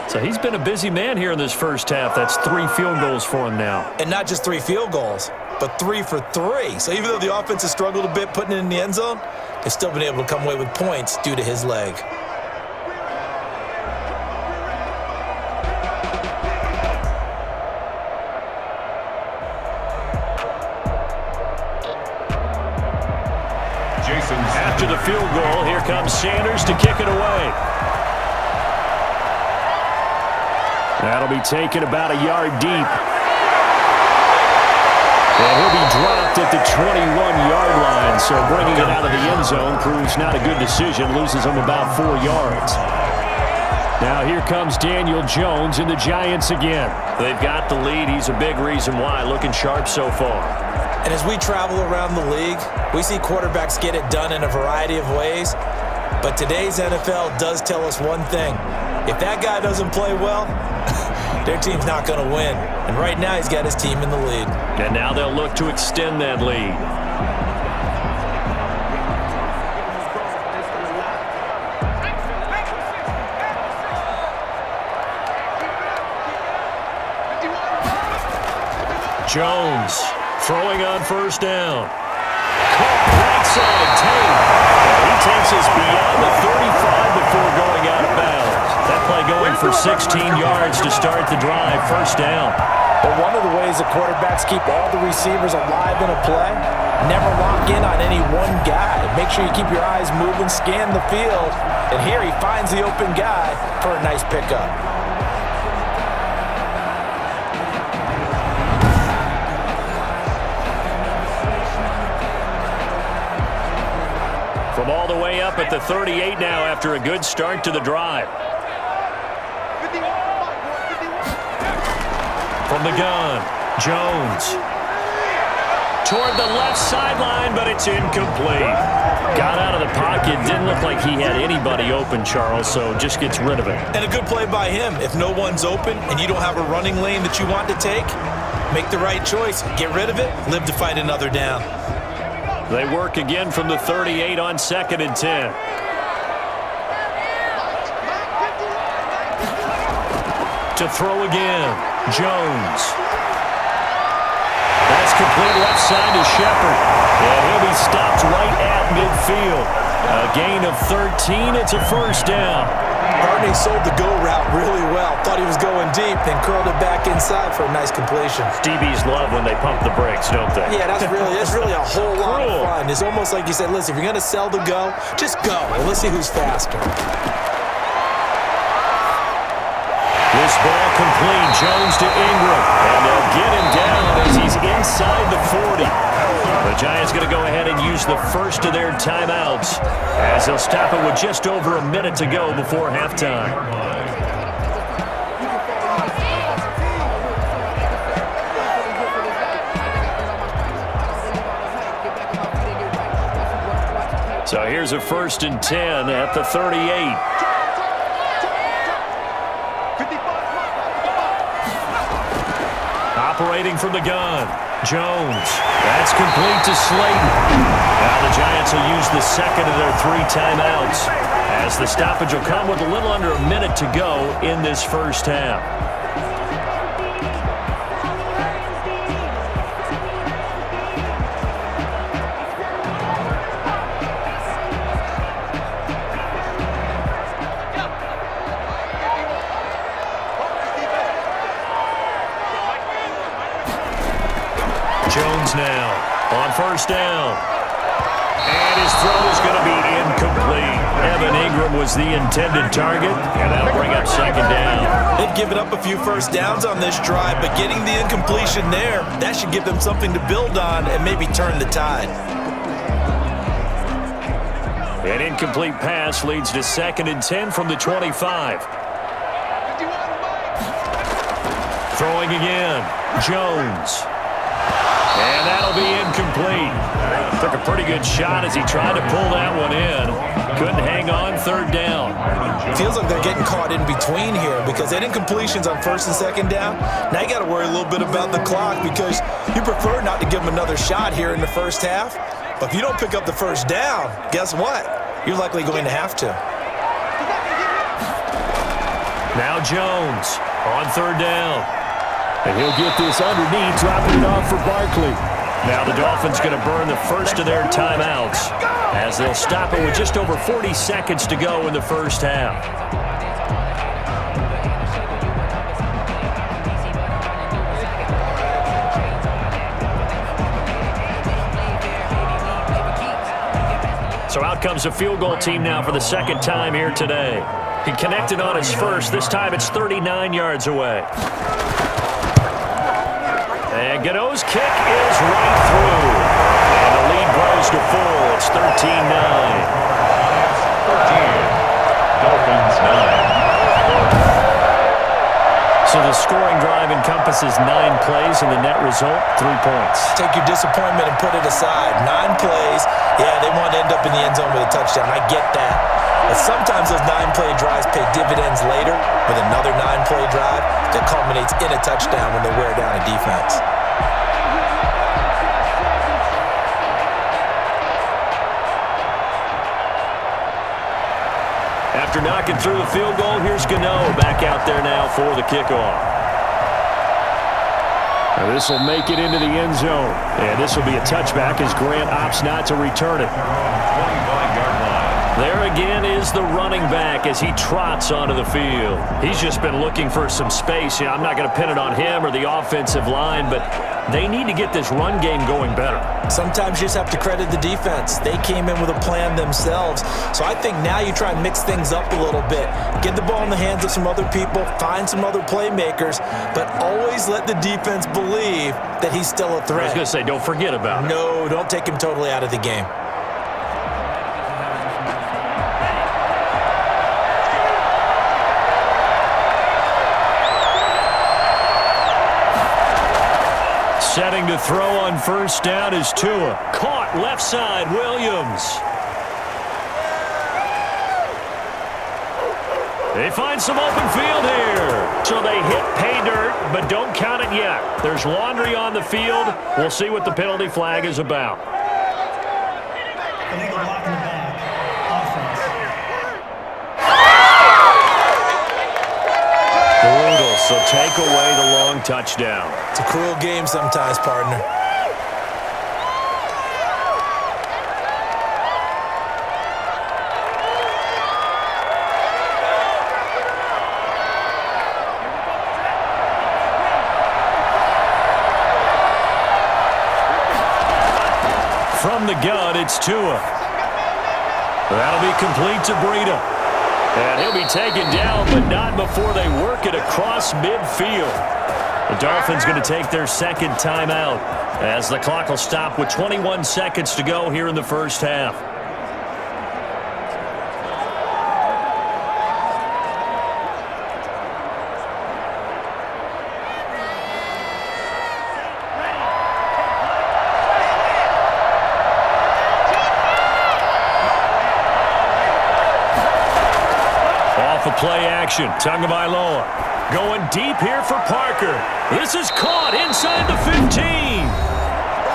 So he's been a busy man here in this first half. That's 3 field goals for him now. And not just 3 field goals, but 3 for 3. So even though the offense has struggled a bit putting it in the end zone, they've still been able to come away with points due to his leg. field goal. Here comes Sanders to kick it away. That'll be taken about a yard deep. And he'll be dropped at the 21-yard line, so bringing it out of the end zone proves not a good decision, loses him about 4 yards. Now here comes Daniel Jones and the Giants again. They've got the lead. He's a big reason why, looking sharp so far. And as we travel around the league, we see quarterbacks get it done in a variety of ways. But today's NFL does tell us one thing. If that guy doesn't play well, their team's not going to win. And right now he's got his team in the lead. And now they'll look to extend that lead. Jones throwing on first down. Caught right side tape. He takes us beyond the 35 before going out of bounds. That play going for 16 yards to start the drive. First down. But one of the ways the quarterbacks keep all the receivers alive in a play, never lock in on any one guy. Make sure you keep your eyes moving, scan the field. And here he finds the open guy for a nice pickup. From all the way up at the 38 now after a good start to the drive. From the gun, Jones. Toward the left sideline, but it's incomplete. Got out of the pocket. Didn't look like he had anybody open, Charles, so just gets rid of it. And a good play by him. If no one's open and you don't have a running lane that you want to take, make the right choice. Get rid of it. Live to fight another down. They work again from the 38 on 2nd and 10. To throw again, Jones. That's complete left side to Shepard. And he'll be stopped right at midfield. A gain of 13. It's a first down. Barney sold the go route really well. Thought he was going deep, then curled it back inside for a nice completion. DBs love when they pump the brakes, don't they? Yeah, that's really a whole lot of fun. It's almost like you said, listen, if you're going to sell the go, just go. And let's see who's faster. This ball complete. Jones to Ingram. And they'll get him down as he's inside the 40. The Giants going to go ahead and use the first of their timeouts as they'll stop it with just over a minute to go before halftime. So here's a 1st and 10 at the 38. Operating from the gun, Jones. That's complete to Slayton. Now the Giants will use the second of their 3 timeouts as the stoppage will come with a little under a minute to go in this first half. Jones now on first down. And his throw is going to be incomplete. Evan Ingram was the intended target, and that'll bring up 2nd down. They've given up a few first downs on this drive, but getting the incompletion there, that should give them something to build on and maybe turn the tide. An incomplete pass leads to 2nd and 10 from the 25. Throwing again, Jones. And that'll be incomplete. Took a pretty good shot as he tried to pull that one in. Couldn't hang on, 3rd down. Feels like they're getting caught in between here because that incompletion's on 1st and 2nd down. Now you got to worry a little bit about the clock because you prefer not to give them another shot here in the first half. But if you don't pick up the first down, guess what? You're likely going to have to. Now Jones on 3rd down. And he'll get this underneath, dropping it off for Barkley. Now the Dolphins going to burn the first of their timeouts as they'll stop it with just over 40 seconds to go in the first half. So out comes the field goal team now for the second time here today. He connected on his first. This time it's 39 yards away. And Gano's kick is right through. And the lead grows to 4. It's 13-9. 13. Dolphins 9. So the scoring drive encompasses 9 plays, and the net result, 3 points. Take your disappointment and put it aside. 9 plays. Yeah, they want to end up in the end zone with a touchdown. I get that. But sometimes those 9-play drives pay dividends later with another 9-play drive that culminates in a touchdown when they wear down a defense. After knocking through the field goal, here's Gano back out there now for the kickoff. This will make it into the end zone. And this will be a touchback as Grant opts not to return it. 25-yard line. There again is the running back as he trots onto the field. He's just been looking for some space. I'm not going to pin it on him or the offensive line, but they need to get this run game going better. Sometimes you just have to credit the defense. They came in with a plan themselves. So I think now you try and mix things up a little bit. Get the ball in the hands of some other people, find some other playmakers, but always let the defense believe that he's still a threat. I was going to say, don't forget about it. No, don't take him totally out of the game. Setting to throw on first down is Tua. Caught left side, Williams. They find some open field here. So they hit pay dirt, but don't count it yet. There's laundry on the field. We'll see what the penalty flag is about. Illegal block in the back. Offense. Brutal, so take away the long touchdown. It's a cruel game sometimes, partner. From the gun, it's Tua. That'll be complete to Breida. And he'll be taken down, but not before they work it across midfield. The Dolphins going to take their second timeout as the clock will stop with 21 seconds to go here in the first half. Off of play action, Tagovailoa. Going deep here for Parker. This is caught inside the 15.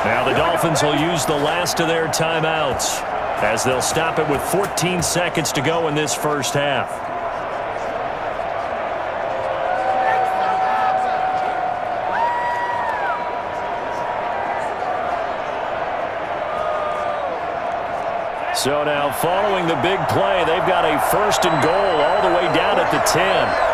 Now the Dolphins will use the last of their timeouts as they'll stop it with 14 seconds to go in this first half. So now following the big play, they've got a first and goal all the way down at the 10.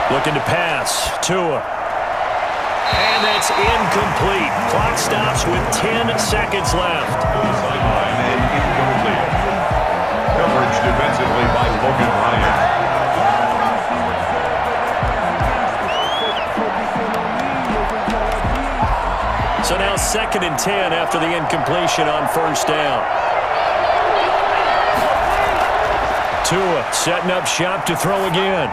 Looking to pass, Tua. And that's incomplete. Clock stops with 10 seconds left. Sideline and incomplete. Coverage defensively by Logan Ryan. So now 2nd and 10 after the incompletion on first down. Tua setting up shop to throw again.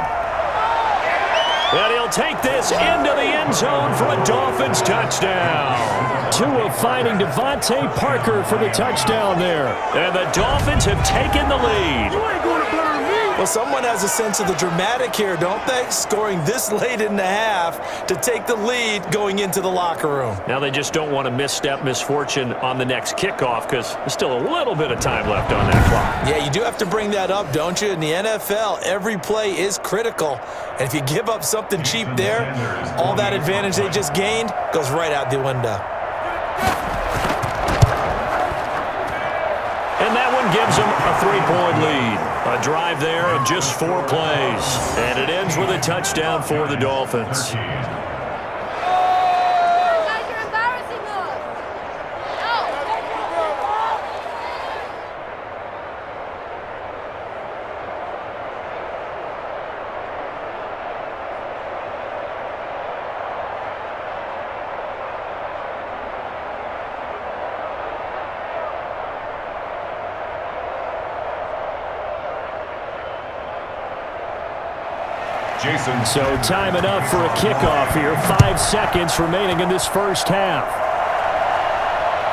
And he'll take this into the end zone for a Dolphins touchdown. Tua finding Devontae Parker for the touchdown there. And the Dolphins have taken the lead. You ain't going to burn me. Well, someone has a sense of the dramatic here, don't they? Scoring this late in the half to take the lead going into the locker room. Now they just don't want to misstep misfortune on the next kickoff because there's still a little bit of time left on that clock. Yeah, you do have to bring that up, don't you? In the NFL, every play is critical. And if you give up something cheap there, all that advantage they just gained goes right out the window. And that one gives them a 3-point lead. A drive there of just 4 plays. And it ends with a touchdown for the Dolphins. So timing up for a kickoff here. 5 seconds remaining in this first half.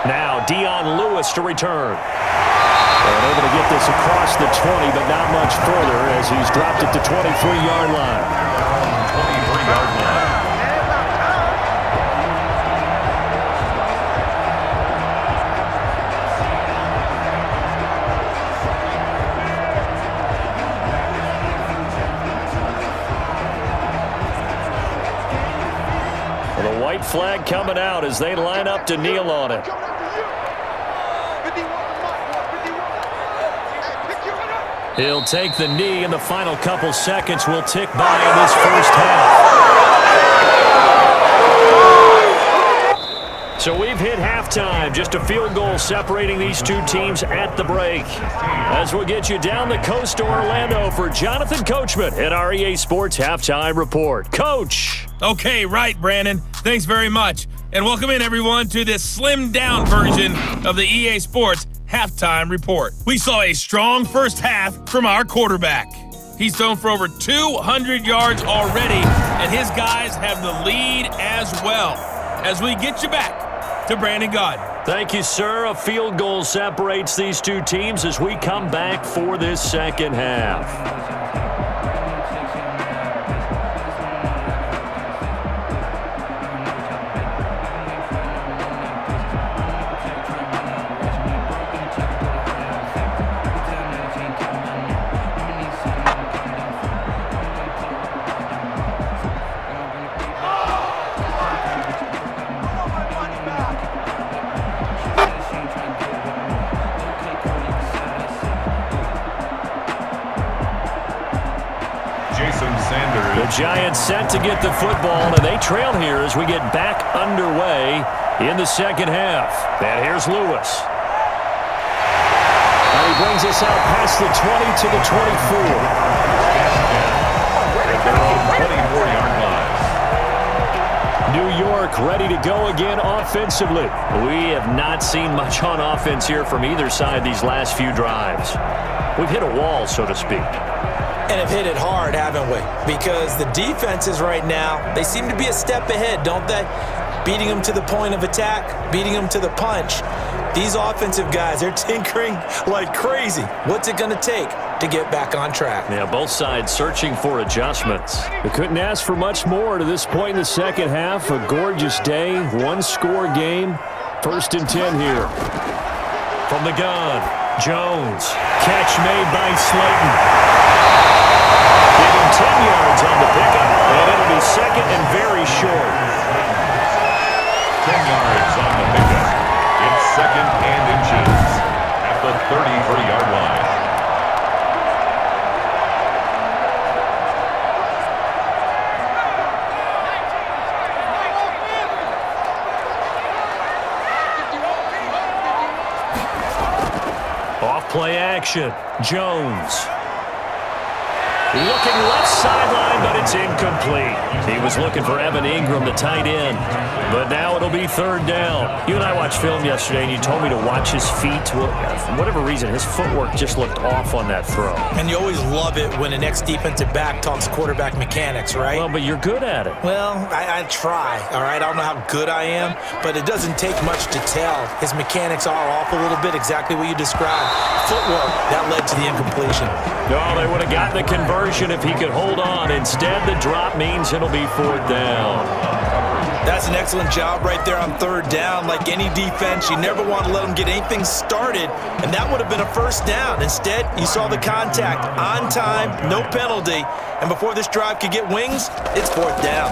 Now Dion Lewis to return. And able to get this across the 20, but not much further as he's dropped it to 23-yard line. 23-yard line. The white flag coming out as they line up to kneel on it. He'll take the knee, and the final couple seconds will tick by in this first half. So we've hit halftime. Just a field goal separating these two teams at the break. As we'll get you down the coast to Orlando for Jonathan Coachman at our EA Sports Halftime Report. Coach. Okay, right, Brandon. Thanks very much. And welcome in, everyone, to this slimmed-down version of the EA Sports Halftime Report. We saw a strong first half from our quarterback. He's thrown for over 200 yards already, and his guys have the lead as well. As we get you back to Brandon Gaudin. Thank you, sir. A field goal separates these two teams as we come back for this second half. The Giants set to get the football, and they trail here as we get back underway in the second half. And here's Lewis. And he brings us out past the 20 to the 24. Their own 24-yard line. New York ready to go again offensively. We have not seen much on offense here from either side these last few drives. We've hit a wall, so to speak. And have hit it hard, haven't we? Because the defenses right now, they seem to be a step ahead, don't they? Beating them to the point of attack, beating them to the punch. These offensive guys, they're tinkering like crazy. What's it going to take to get back on track? Yeah, both sides searching for adjustments. We couldn't ask for much more to this point in the second half. A gorgeous day, one-score game. 1st and 10 here. From the gun, Jones. Catch made by Slayton. Give him 10 yards on the pickup, and it'll be second and very short. 10 yards on the pickup. It's second and inches at the 33-yard line. Off play action, Jones. Looking left sideline, but it's incomplete. He was looking for Evan Ingram, the tight end. But now it'll be 3rd down. You and I watched film yesterday, and you told me to watch his feet. Well, for whatever reason, his footwork just looked off on that throw. And you always love it when an ex-defensive back talks quarterback mechanics, right? Well, but you're good at it. Well, I try, all right? I don't know how good I am, but it doesn't take much to tell. His mechanics are off a little bit, exactly what you described. Footwork, that led to the incompletion. No, they would have gotten the conversion if he could hold on. Instead, the drop means it'll be 4th down. That's an excellent job right there on 3rd down. Like any defense, you never want to let them get anything started, and that would have been a 1st down. Instead, you saw the contact on time, no penalty, and before this drive could get wings, it's 4th down.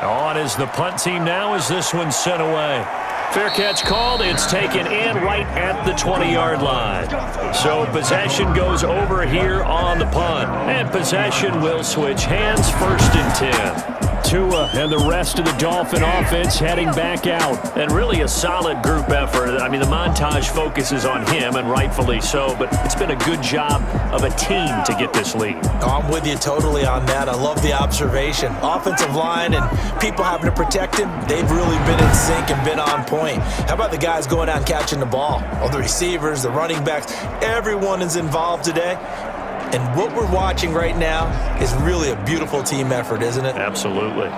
On is the punt team now as this one's sent away. Fair catch called. It's taken in right at the 20-yard line. So possession goes over here on the punt. And possession will switch hands. 1st and 10. Tua and the rest of the Dolphin offense heading back out. And really a solid group effort. I mean, the montage focuses on him, and rightfully so, but it's been a good job of a team to get this lead. I'm with you totally on that. I love the observation. Offensive line and people having to protect him, they've really been in sync and been on point. How about the guys going out and catching the ball? All the receivers, the running backs, everyone is involved today. And what we're watching right now is really a beautiful team effort, isn't it? Absolutely.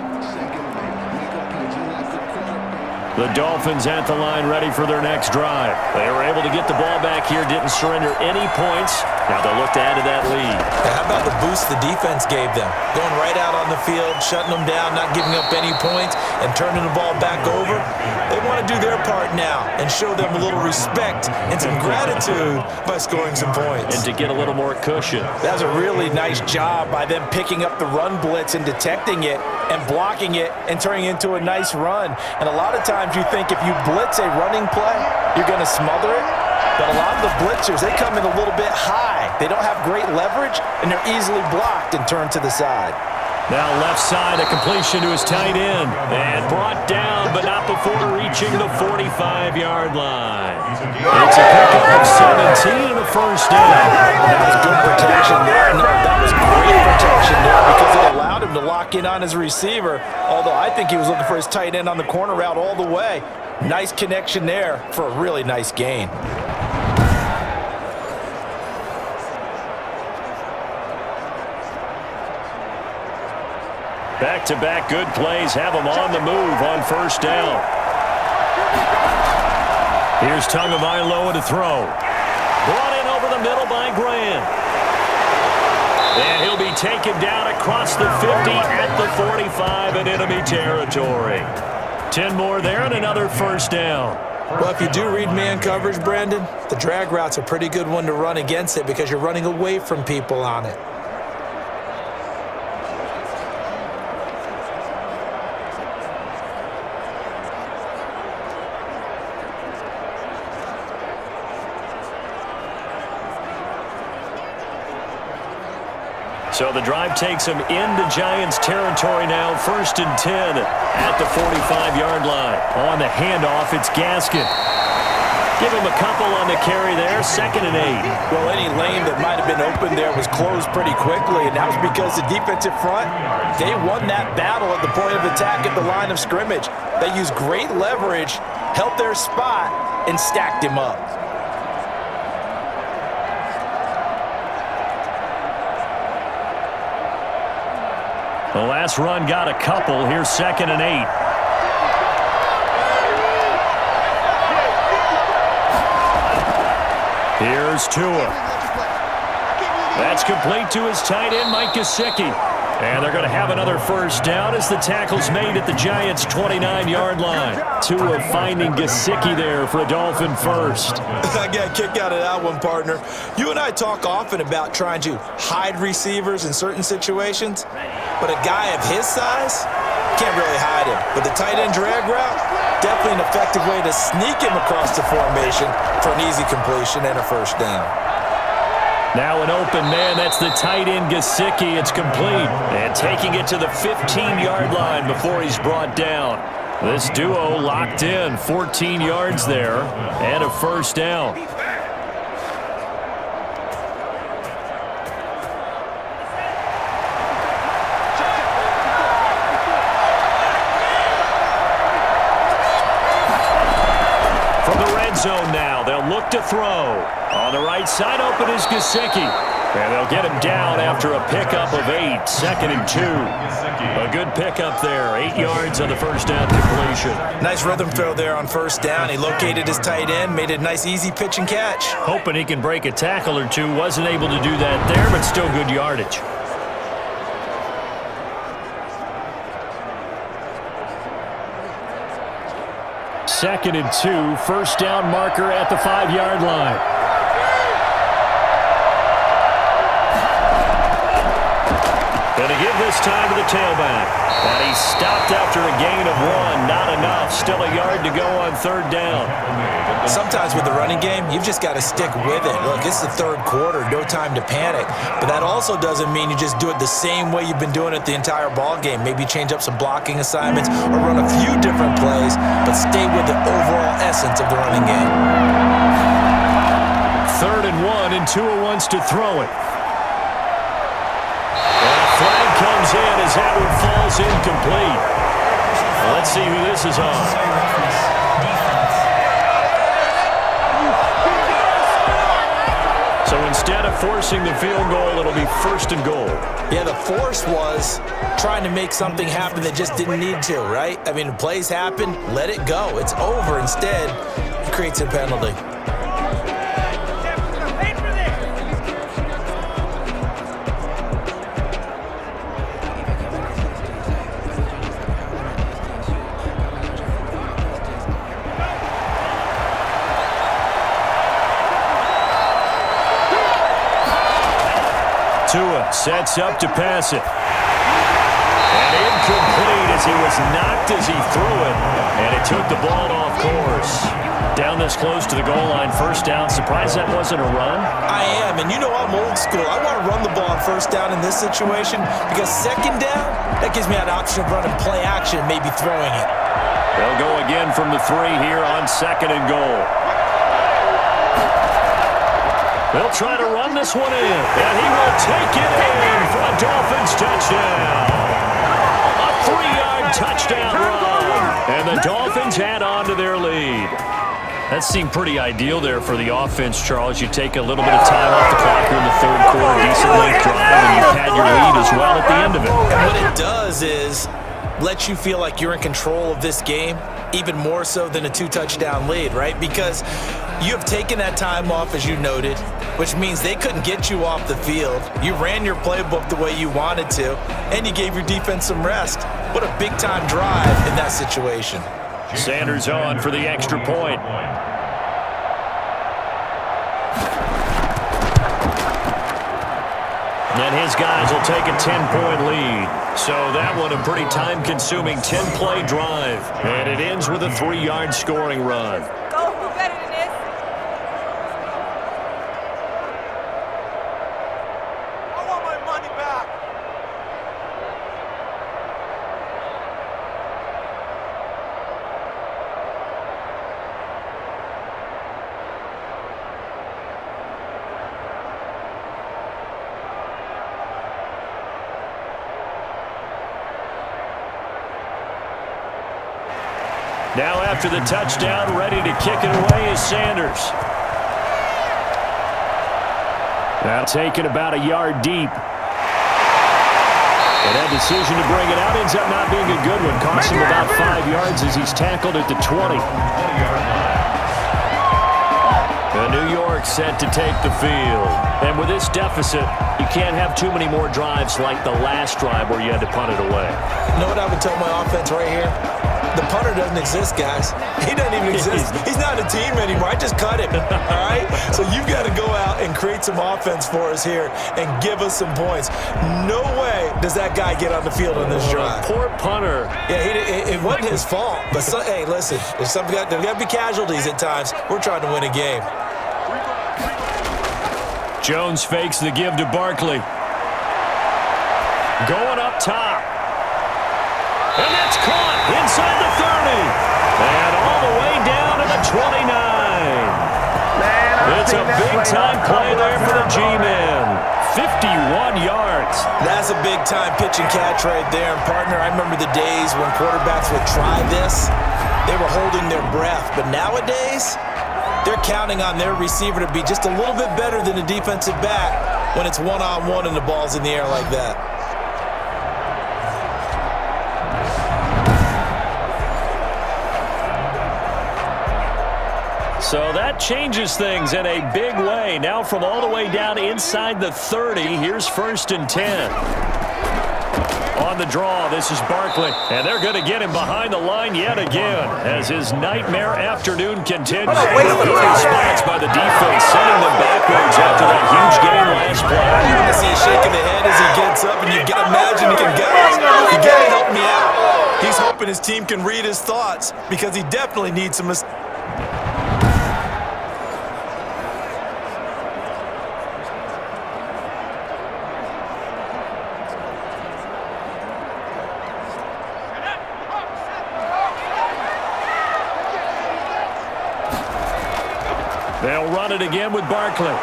The Dolphins at the line, ready for their next drive. They were able to get the ball back here, didn't surrender any points. Now they'll look to add to that lead. Now, how about the boost the defense gave them? Going right out on the field, shutting them down, not giving up any points, and turning the ball back over. They want to do their part now and show them a little respect and some gratitude by scoring some points. And to get a little more cushion. That was a really nice job by them picking up the run blitz and detecting it and blocking it and turning it into a nice run. And a lot of times you think if you blitz a running play, you're going to smother it. But a lot of the blitzers, they come in a little bit high. They don't have great leverage, and they're easily blocked and turned to the side. Now left side, a completion to his tight end. And brought down, but not before reaching the 45-yard line. It's a pickup of 17 and a first down. That was good protection there. No, that was great protection there because it allowed him to lock in on his receiver, although I think he was looking for his tight end on the corner route all the way. Nice connection there for a really nice gain. Back-to-back good plays have him on the move on first down. Here's Tagovailoa to throw. Brought in over the middle by Grant. And he'll be taken down across the 50 at the 45 in enemy territory. 10 more there and another first down. Well, if you do read man coverage, Brandon, the drag route's a pretty good one to run against it because you're running away from people on it. So the drive takes him into Giants territory now, 1st and 10 at the 45-yard line. On the handoff, it's Gaskin. Give him a couple on the carry there, 2nd and 8. Well, any lane that might have been open there was closed pretty quickly, and that was because the defensive front, they won that battle at the point of attack at the line of scrimmage. They used great leverage, held their spot, and stacked him up. The last run got a couple. Here's 2nd and 8. Here's Tua. That's complete to his tight end, Mike Gesicki. And they're going to have another first down as the tackle's made at the Giants' 29-yard line. Tua finding Gesicki there for a Dolphin first. I got a kick out of that one, partner. You and I talk often about trying to hide receivers in certain situations, but a guy of his size can't really hide him. But the tight end drag route, definitely an effective way to sneak him across the formation for an easy completion and a first down. Now an open man, that's the tight end Gesicki. It's complete. And taking it to the 15-yard line before he's brought down. This duo locked in, 14 yards there, and a first down. From the red zone now, they'll look to throw. On the right side, open is Gesicki. And they'll get him down after a pickup of 8, 2nd and 2. A good pickup there, 8 yards on the first down completion. Nice rhythm throw there on first down. He located his tight end, made it a nice easy pitch and catch. Hoping he can break a tackle or two. Wasn't able to do that there, but still good yardage. Second and 2, first down marker at the 5-yard line. Going to give this time to the tailback. And he stopped after a gain of 1. Not enough. Still a yard to go on 3rd down. Sometimes with the running game, you've just got to stick with it. Look, it's the 3rd quarter. No time to panic. But that also doesn't mean you just do it the same way you've been doing it the entire ball game. Maybe change up some blocking assignments or run a few different plays, but stay with the overall essence of the running game. 3rd and 1, and Tua wants to throw it. Flag comes in as that one falls incomplete. Let's see who this is on. So instead of forcing the field goal, it'll be 1st and goal. Yeah, the force was trying to make something happen that just didn't need to, right? I mean, plays happen, let it go. It's over. Instead, it creates a penalty. Tua sets up to pass it. And incomplete as he was knocked as he threw it. And it took the ball off course. Down this close to the goal line, 1st down. Surprised that wasn't a run? I am, and you know I'm old school. I want to run the ball on 1st down in this situation because 2nd down, that gives me an option of running play action, maybe throwing it. They'll go again from the 3 here on 2nd and goal. They'll try to run this one in, and he will take it in for a Dolphins touchdown. A 3-yard touchdown run, and the Dolphins add on to their lead. That seemed pretty ideal there for the offense, Charles. You take a little bit of time off the clock here in the 3rd quarter, decent length drive, and you pad your lead as well at the end of it. And what it does is let you feel like you're in control of this game, even more so than a 2-touchdown lead, right? Because you have taken that time off, as you noted, which means they couldn't get you off the field. You ran your playbook the way you wanted to, and you gave your defense some rest. What a big-time drive in that situation. Sanders on for the extra point. And his guys will take a 10-point lead. So that one a pretty time-consuming 10-play drive. And it ends with a 3-yard scoring run. Go, who better than this? I want my money back. Now after the touchdown, ready to kick it away is Sanders. Now taken about a yard deep. And that decision to bring it out ends up not being a good one. Costs him about 5 yards as he's tackled at the 20. New York set to take the field. And with this deficit, you can't have too many more drives like the last drive where you had to punt it away. You know what I would tell my offense right here? The punter doesn't exist, guys. He doesn't even exist. He's not a team anymore. I just cut him, all right? So you've got to go out and create some offense for us here and give us some points. No way does that guy get on the field on this drive. Poor punter. Yeah, it wasn't his fault. But, hey, listen, there's got to be casualties at times. We're trying to win a game. Jones fakes the give to Barkley. Going up top. And that's caught inside the 30. And all the way down to the 29. It's a big-time play there for the G-men. 51 yards. That's a big-time pitch and catch right there. And, partner, I remember the days when quarterbacks would try this. They were holding their breath. But nowadays, they're counting on their receiver to be just a little bit better than the defensive back when it's one-on-one and the ball's in the air like that. So that changes things in a big way. Now from all the way down inside the 30, here's 1st and 10. On the draw, this is Barkley. And they're going to get him behind the line yet again as his nightmare afternoon continues. Good response by the defense, sending them backwards after that huge game last play. I see him shaking the head as he gets up, and you can imagine, guys, you got to help me out. He's hoping his team can read his thoughts because he definitely needs some. They'll run it again with Barkley.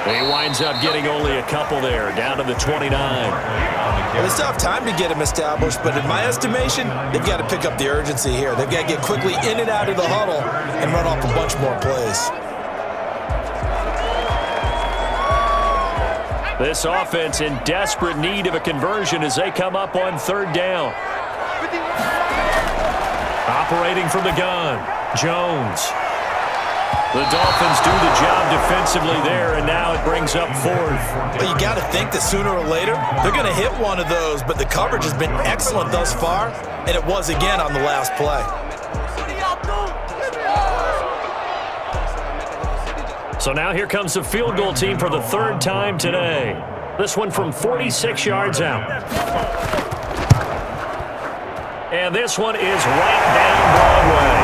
He winds up getting only a couple there, down to the 29. Well, they still have time to get him established, but in my estimation, they've got to pick up the urgency here. They've got to get quickly in and out of the huddle and run off a bunch more plays. This offense in desperate need of a conversion as they come up on third down. Operating from the gun, Jones. The Dolphins do the job defensively there, and now it brings up fourth. Well, you got to think that sooner or later they're going to hit one of those, but the coverage has been excellent thus far, and it was again on the last play. So now here comes the field goal team for the third time today. This one from 46 yards out. And this one is right down Broadway.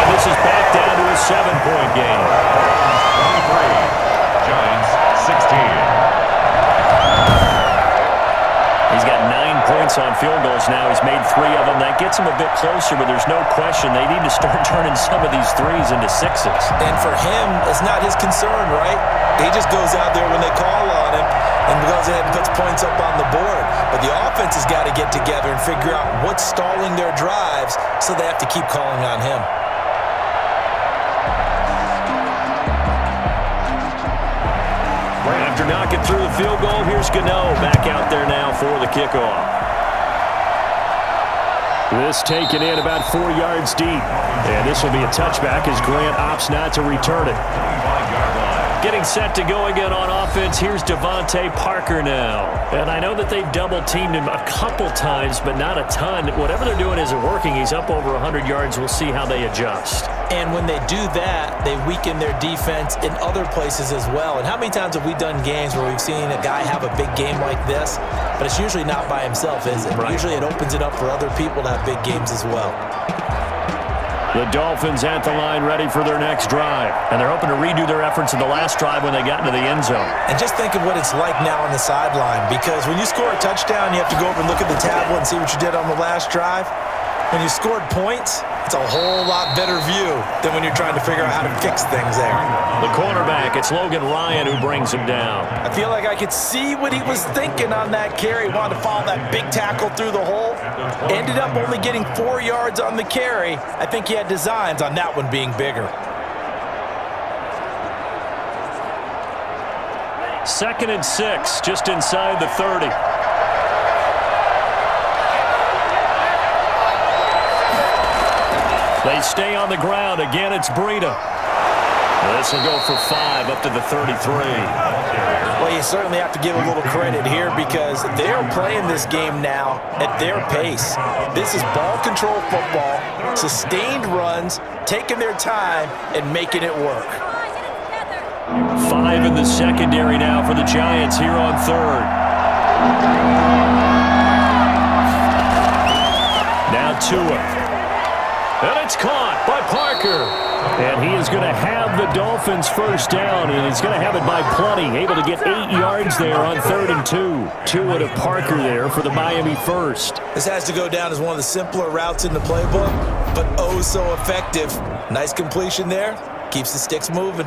And this is back down to a 7-point game. 23, Giants 16. He's got 9 points on field goals now. He's made 3 of them. That gets him a bit closer, but there's no question they need to start turning some of these threes into sixes. And for him, it's not his concern, right? He just goes out there when they call on him and goes ahead and puts points up on the board. But the offense has got to get together and figure out what's stalling their drives, so they have to keep calling on him. After knocking through the field goal, here's Gano back out there now for the kickoff. This taken in about 4 yards deep. And this will be a touchback as Grant opts not to return it. Getting set to go again on offense, here's Devontae Parker now. And I know that they've double-teamed him a couple times, but not a ton. Whatever they're doing isn't working. He's up over 100 yards. We'll see how they adjust. And when they do that, they weaken their defense in other places as well. And how many times have we done games where we've seen a guy have a big game like this, but it's usually not by himself, is it? Right. Usually it opens it up for other people to have big games as well. The Dolphins at the line ready for their next drive. And they're hoping to redo their efforts in the last drive when they got into the end zone. And just think of what it's like now on the sideline, because when you score a touchdown, you have to go over and look at the tablet and see what you did on the last drive. When you scored points, it's a whole lot better view than when you're trying to figure out how to fix things there. The cornerback, it's Logan Ryan who brings him down. I feel like I could see what he was thinking on that carry. Wanted to follow that big tackle through the hole. Ended up only getting 4 yards on the carry. I think he had designs on that one being bigger. 2nd and 6, just inside the 30. They stay on the ground. Again, it's Breida. This will go for 5 up to the 33. Well, you certainly have to give a little credit here because they're playing this game now at their pace. This is ball control football, sustained runs, taking their time, and making it work. 5 in the secondary now for the Giants here on third. Now Tua. And it's caught by Parker. And he is going to have the Dolphins first down, and he's going to have it by plenty. Able to get 8 yards there on 3rd and 2. Tua to Parker there for the Miami first. This has to go down as one of the simpler routes in the playbook, but oh so effective. Nice completion there. Keeps the sticks moving.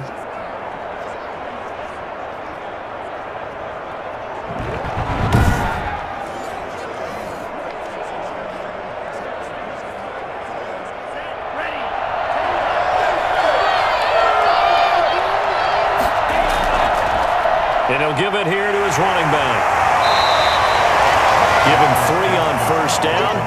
And he'll give it here to his running back. Give him 3 on first down.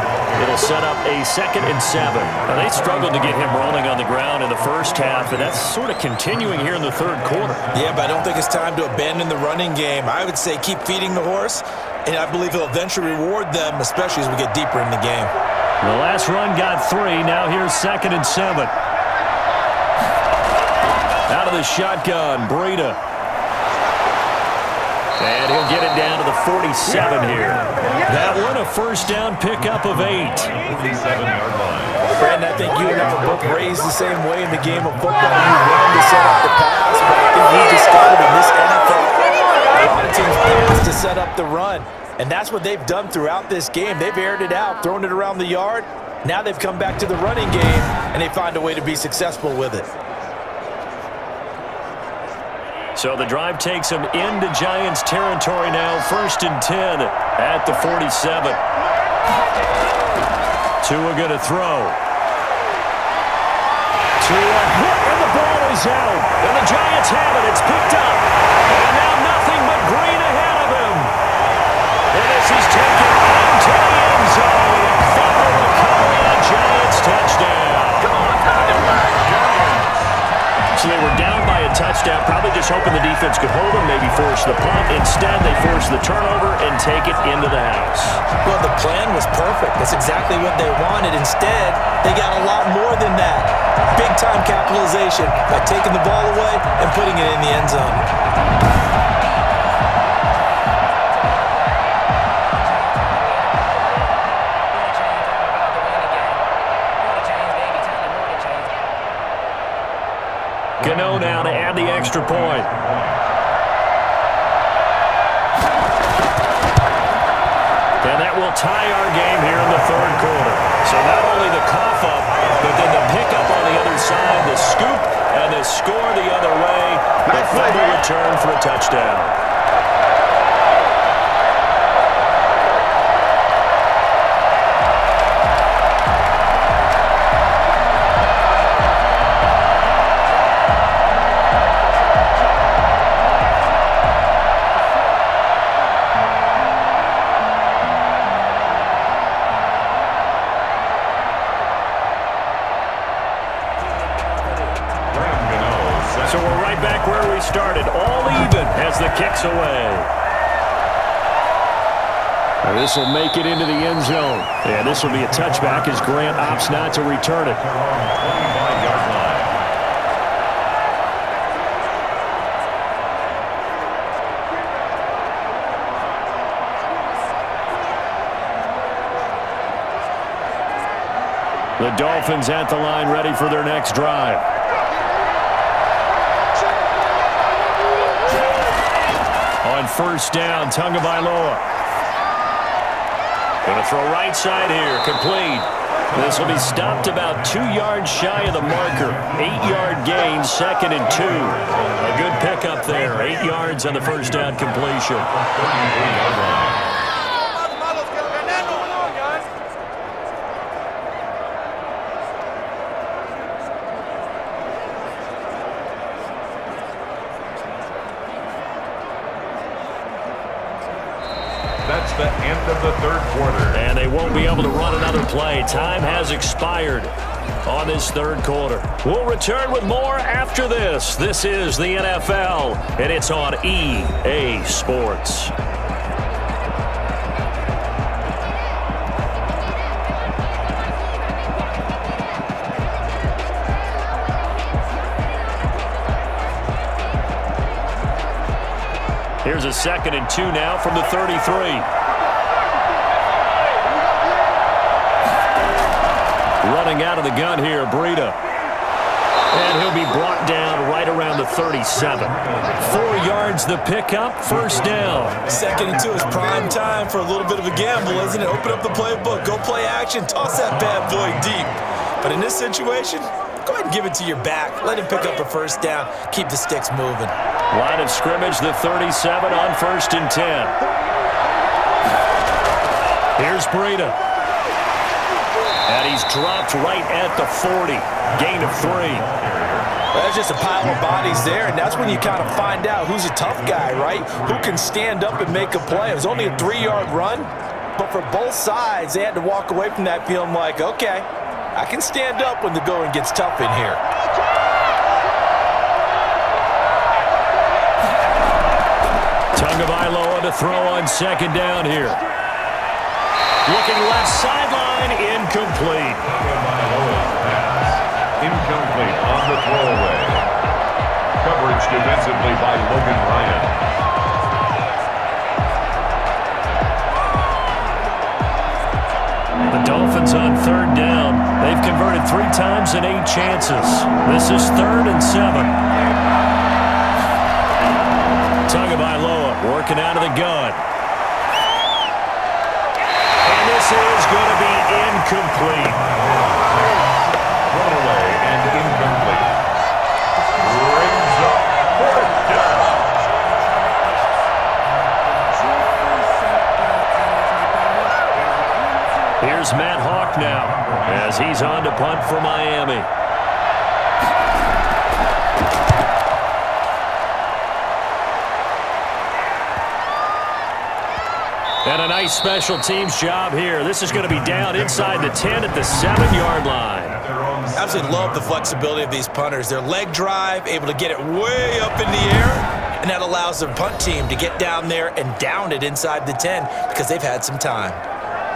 It'll set up a 2nd and 7. Now, they struggled to get him rolling on the ground in the first half, and that's sort of continuing here in the third quarter. Yeah, but I don't think it's time to abandon the running game. I would say keep feeding the horse, and I believe he'll eventually reward them, especially as we get deeper in the game. The last run got 3. Now here's 2nd and 7. Out of the shotgun, Breida. And he'll get it down to the 47 here. That one, a first down pickup of 8. 57-yard line. Brandon, I think you and I are both raised the same way in the game of football. You run to set up the pass, but I think we discovered in this NFL, a lot of teams pass to set up the run. And that's what they've done throughout this game. They've aired it out, thrown it around the yard. Now they've come back to the running game, and they find a way to be successful with it. So the drive takes him into Giants territory now. 1st and 10 at the 47. Tua going to throw. Tua hit, and the ball is out. And the Giants have it. It's picked up. And now nothing but green ahead was hoping the defense could hold them, maybe force the punt. Instead, they forced the turnover and take it into the house. Well, the plan was perfect. That's exactly what they wanted. Instead, they got a lot more than that. Big-time capitalization by taking the ball away and putting it in the end zone. Gano now to add the extra point. And that will tie our game here in the third quarter. So not only the cough up, but then the pickup on the other side, the scoop, and the score the other way. The fumble return for a touchdown. So we're right back where we started, all even as the kick's away. This will make it into the end zone. And this will be a touchback as Grant opts not to return it. The Dolphins at the line ready for their next drive. On first down, Tagovailoa. Going to throw right side here, complete. This will be stopped about 2 yards shy of the marker. 8-yard gain, 2nd and 2. A good pickup there, 8 yards on the first down completion. That's the end of the third quarter. And they won't be able to run another play. Time has expired on this third quarter. We'll return with more after this. This is the NFL, and it's on EA Sports. Here's a 2nd and 2 now from the 33. Running out of the gun here, Breida. And he'll be brought down right around the 37. 4 yards the pickup, first down. 2nd and 2 is prime time for a little bit of a gamble, isn't it? Open up the playbook, go play action, toss that bad boy deep. But in this situation, go ahead and give it to your back. Let him pick up a first down. Keep the sticks moving. Line of scrimmage, the 37 on 1st and 10. Here's Breida. And he's dropped right at the 40. Gain of 3. Well, that's just a pile of bodies there, and that's when you kind of find out who's a tough guy, right? Who can stand up and make a play. It was only a 3-yard run, but for both sides, they had to walk away from that feeling like, okay, I can stand up when the going gets tough in here. Tagovailoa to throw on 2nd down here. Looking left sideline, incomplete. Tagovailoa's pass, incomplete on the throwaway. Coverage defensively by Logan Ryan. The Dolphins on 3rd down. They've converted 3 times in 8 chances. This is 3rd and 7. Tagovailoa working out of the gun. And this is going to be incomplete. Thrown away and incomplete. Brings up 4th down. Here's Matt Hawk now as he's on to punt for Miami. And a nice special teams job here. This is going to be down inside the 10 at the 7-yard line. At their own Absolutely love the flexibility of these punters. Their leg drive, able to get it way up in the air, and that allows the punt team to get down there and down it inside the 10 because they've had some time.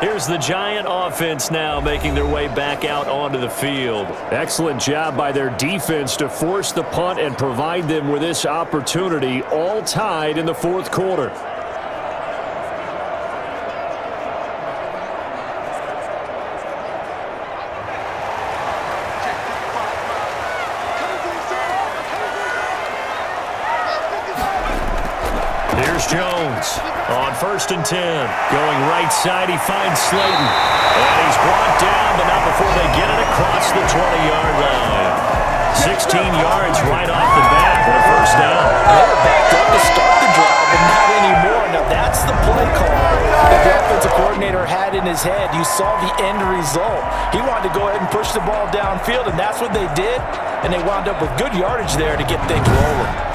Here's the Giant offense now making their way back out onto the field. Excellent job by their defense to force the punt and provide them with this opportunity, all tied in the fourth quarter. Here's Jones on 1st and 10. Going right side, he finds Slayton. And he's brought down, but not before they get it across the 20-yard line. 16 yards right off the bat for a first down. They were backed up to start the drive, but not anymore. Now that's the play call that the offensive coordinator had in his head. You saw the end result. He wanted to go ahead and push the ball downfield, and that's what they did. And they wound up with good yardage there to get things rolling.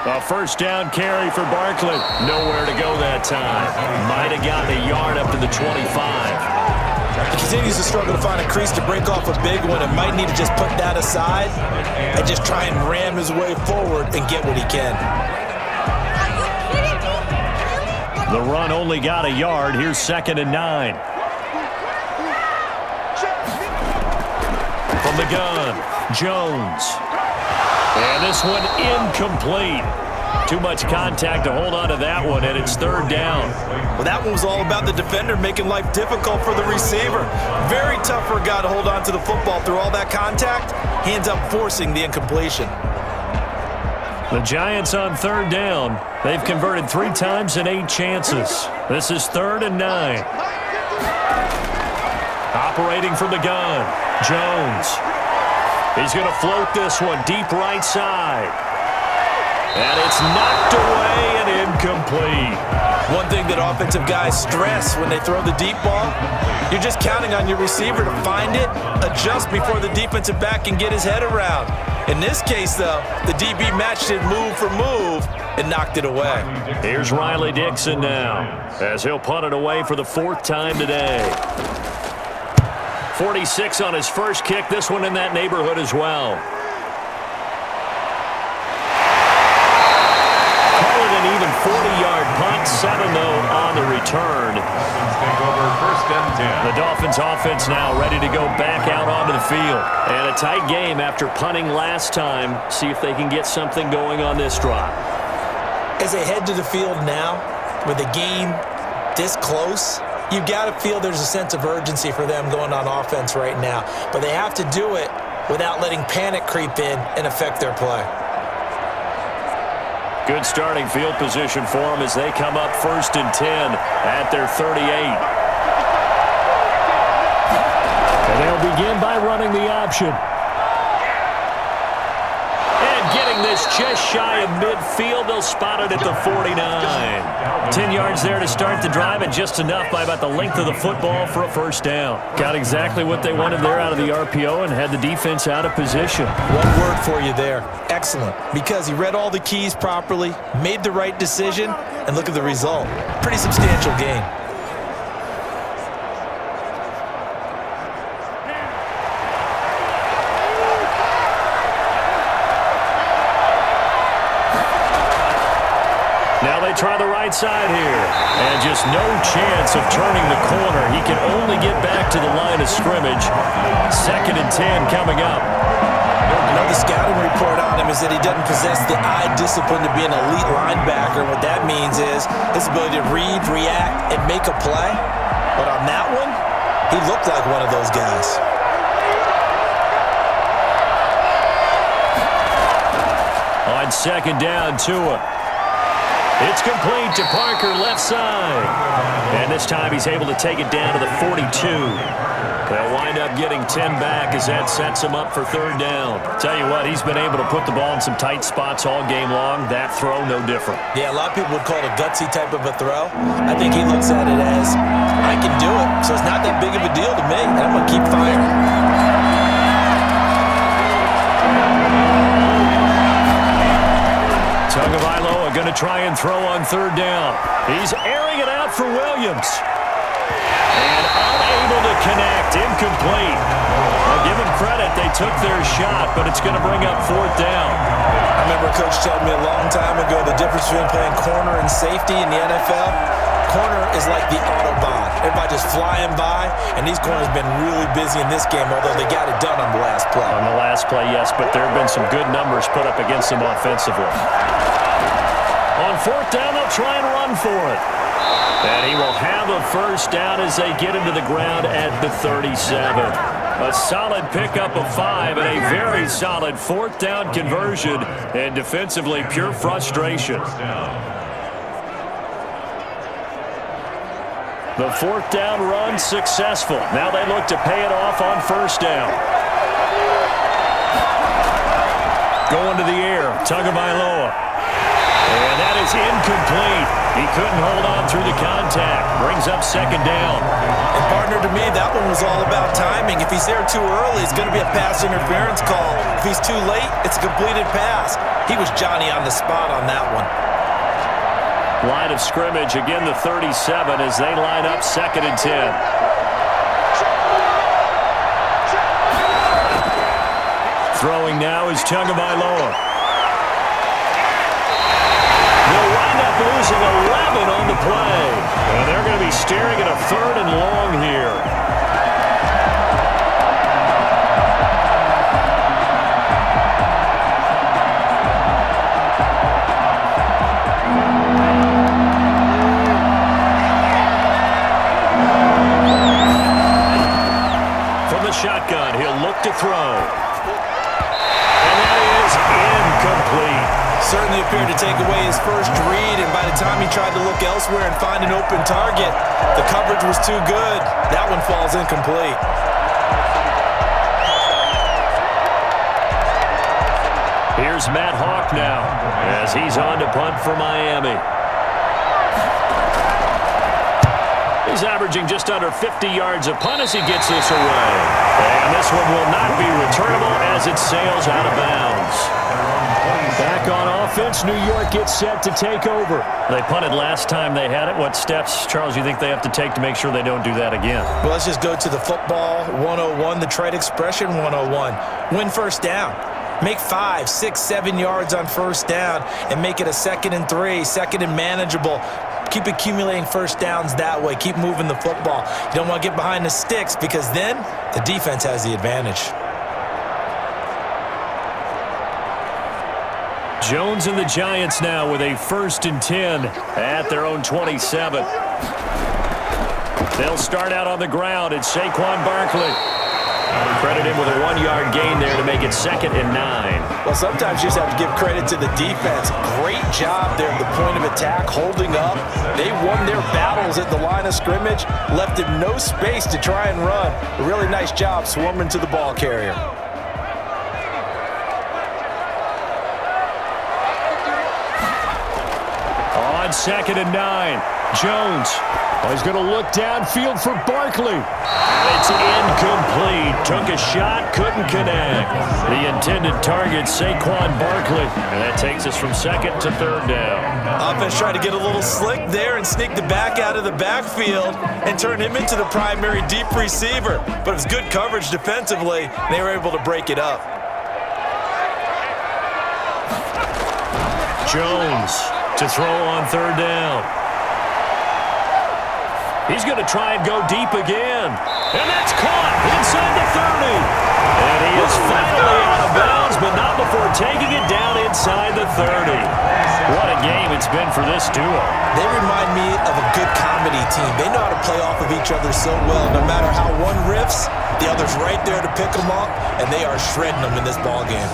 A first down carry for Barkley. Nowhere to go that time. Might have gotten a yard up to the 25. He continues to struggle to find a crease to break off a big one and might need to just put that aside and just try and ram his way forward and get what he can. The run only got a yard. Here's 2nd and 9. From the gun, Jones. And this one incomplete. Too much contact to hold on to that one, and it's 3rd down. Well, that one was all about the defender making life difficult for the receiver. Very tough for a guy to hold on to the football through all that contact. He ends up forcing the incompletion. The Giants on 3rd down. They've converted 3 times in 8 chances. This is 3rd and 9. Operating from the gun, Jones. He's going to float this one deep right side. And it's knocked away and incomplete. One thing that offensive guys stress when they throw the deep ball, you're just counting on your receiver to find it, adjust before the defensive back can get his head around. In this case, though, the DB matched it move for move and knocked it away. Here's Riley Dixon now, as he'll punt it away for the 4th time today. 46 on his first kick. This one in that neighborhood as well. Call it an even 40-yard punt. 7, though, on the return. Take over 1st and 10. The Dolphins offense now ready to go back out onto the field. And a tight game after punting last time. See if they can get something going on this drive. As they head to the field now, with the game this close, you've got to feel there's a sense of urgency for them going on offense right now. But they have to do it without letting panic creep in and affect their play. Good starting field position for them as they come up 1st and 10 at their 38. And they'll begin by running the option. And getting this just shy of midfield, they'll spot it at the 49. 10 yards there to start the drive, and just enough by about the length of the football for a first down. Got exactly what they wanted there out of the RPO and had the defense out of position. One word for you there, excellent, because he read all the keys properly, made the right decision, and look at the result. Pretty substantial gain. Now they try the right side here. And just no chance of turning the corner. He can only get back to the line of scrimmage. 2nd and 10 coming up. The scouting report on him is that he doesn't possess the eye discipline to be an elite linebacker. What that means is his ability to read, react, and make a play. But on that one, he looked like one of those guys. On 2nd down, Tua. It's complete to Parker, left side. And this time he's able to take it down to the 42. They'll wind up getting 10 back as that sets him up for third down. Tell you what, he's been able to put the ball in some tight spots all game long. That throw, no different. Yeah, a lot of people would call it a gutsy type of a throw. I think he looks at it as, I can do it, so it's not that big of a deal to me, and I'm going to keep firing. Tagovailoa going to try and throw on third down. He's airing it out for Williams. And unable to connect, incomplete. I'll give them credit, they took their shot, but it's going to bring up fourth down. I remember Coach telling me a long time ago the difference between playing corner and safety in the NFL. Corner is like the Autobahn. Everybody just flying by, and these corners have been really busy in this game, although they got it done on the last play. On the last play, yes, but there have been some good numbers put up against them offensively. On fourth down, they'll try and run for it. And he will have a first down as they get into the ground at the 37. A solid pickup of 5 and a very solid fourth down conversion, and defensively pure frustration. The fourth down run successful. Now they look to pay it off on first down. Going to the air, Tagovailoa. And that is incomplete. He couldn't hold on through the contact. Brings up second down. And partner, to me, that one was all about timing. If he's there too early, it's going to be a pass interference call. If he's too late, it's a completed pass. He was Johnny on the spot on that one. Line of scrimmage, again the 37 as they line up second and 10. Throwing now is Tagovailoa. They'll wind up losing 11 on the play. And they're going to be staring at a third and long here. From the shotgun, he'll look to throw. And that is incomplete. Certainly appeared to take away his first read, and by the time he tried to look elsewhere and find an open target, the coverage was too good. That one falls incomplete. Here's Matt Hawk now as he's on to punt for Miami. He's averaging just under 50 yards a punt as he gets this away. And this one will not be returnable as it sails out of bounds. Back on offense, New York gets set to take over. They punted last time they had it. What steps, Charles, you think they have to take to make sure they don't do that again? Well, let's just go to the football 101, the trade expression 101. Win first down. Make 5, 6, 7 yards on first down and make it a 2nd and 3, second and manageable. Keep accumulating first downs that way. Keep moving the football. You don't want to get behind the sticks because then the defense has the advantage. Jones and the Giants now with a 1st and 10 at their own 27. They'll start out on the ground. It's Saquon Barkley. Credit him with a 1-yard gain there to make it 2nd and 9. Well, sometimes you just have to give credit to the defense. Great job there at the point of attack, holding up. They won their battles at the line of scrimmage, left him no space to try and run. A really nice job swarming to the ball carrier. On 2nd and 9, Jones. He's going to look downfield for Barkley. It's incomplete. Took a shot, couldn't connect. The intended target, Saquon Barkley. And that takes us from 2nd to 3rd down. Offense tried to get a little slick there and sneak the back out of the backfield and turn him into the primary deep receiver. But it was good coverage defensively, and they were able to break it up. Jones to throw on 3rd down. He's going to try and go deep again. And that's caught inside the 30. And he is finally out of bounds, but not before taking it down inside the 30. What a game it's been for this duo. They remind me of a good comedy team. They know how to play off of each other so well. No matter how one riffs, the other's right there to pick them up, and they are shredding them in this ball game.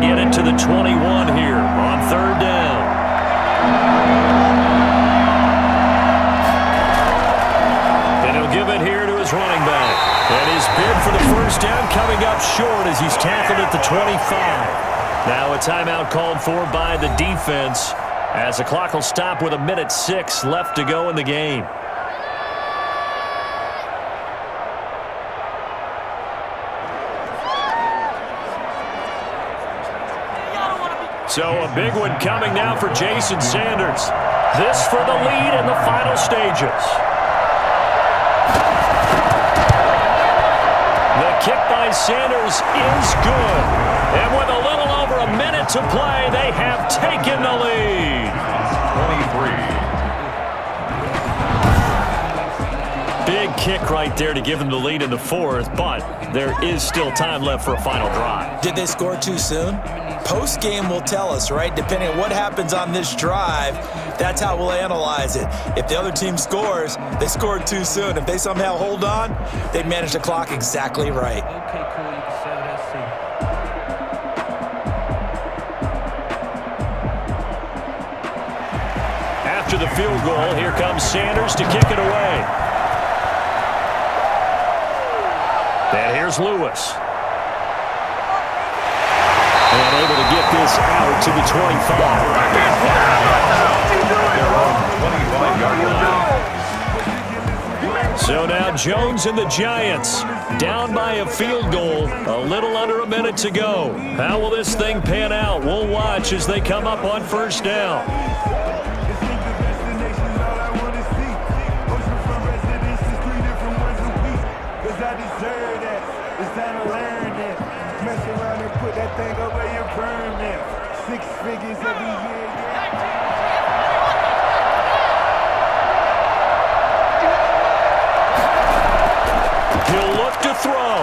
get it to the 21 here on third down. And he'll give it here to his running back. And his bid for the first down coming up short as he's tackled at the 25. Now a timeout called for by the defense as the clock will stop with 1:06 left to go in the game. So a big one coming now for Jason Sanders. This for the lead in the final stages. The kick by Sanders is good. And with a little over a minute to play, they have taken the lead. 23. Big kick right there to give them the lead in the fourth, but there is still time left for a final drive. Did they score too soon? Post-game will tell us, right? Depending on what happens on this drive, that's how we'll analyze it. If the other team scores, they scored too soon. If they somehow hold on, they manage the clock exactly right. Okay, cool. You can save that seat. After the field goal, here comes Sanders to kick it away. And here's Lewis. And able to get this out to the 25. So now Jones and the Giants down by a field goal, a little under a minute to go. How will this thing pan out? We'll watch as they come up on first down. He'll look to throw.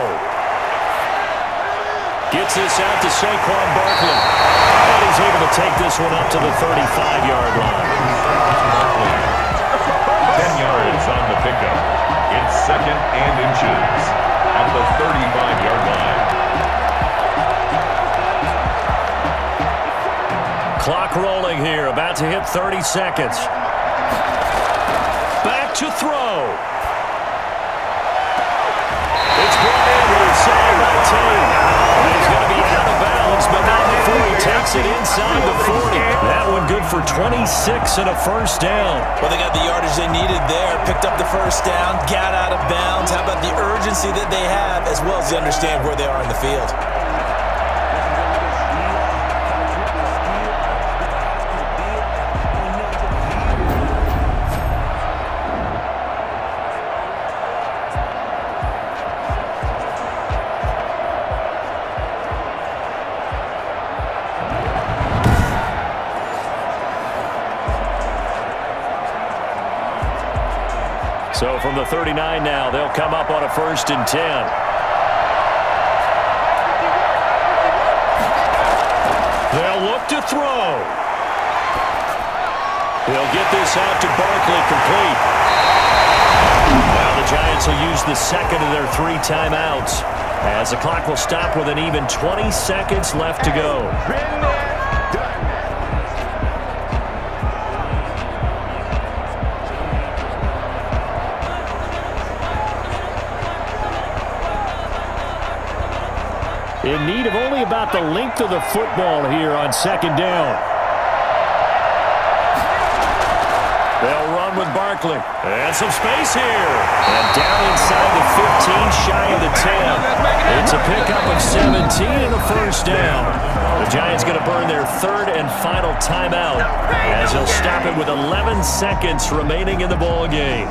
Gets this out to Saquon Barkley. And he's able to take this one up to the 35-yard line. 10 yards on the pickup. It's second and inches at the 35-yard line. Clock rolling here, about to hit 30 seconds. Back to throw. It's brought in with a save by Tate. He's going to be out of bounds, but not before he takes it inside the 40. That one good for 26 and a first down. Well, they got the yardage they needed there, picked up the first down, got out of bounds. How about the urgency that they have, as well as they understand where they are in the field? So from the 39 now, they'll come up on a 1st and 10. They'll look to throw. They'll get this out to Barkley, complete. Now the Giants will use the second of their 3 timeouts as the clock will stop with an even 20 seconds left to go. In need of only about the length of the football here on 2nd down. They'll run with Barkley. And some space here. And down inside the 15, shy of the 10. It's a pickup of 17 and a first down. The Giants going to burn their 3rd and final timeout as they'll stop it with 11 seconds remaining in the ball game.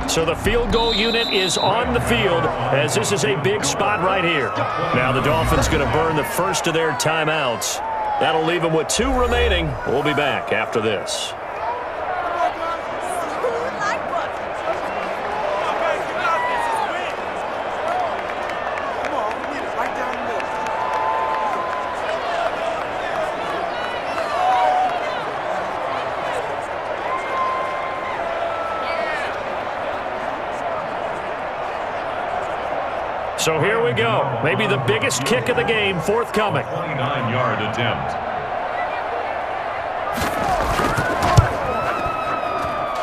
So the field goal unit is on the field as this is a big spot right here. Now the Dolphins going to burn the first of their timeouts. That'll leave them with 2 remaining. We'll be back after this. So here we go. Maybe the biggest kick of the game forthcoming. 29-yard attempt.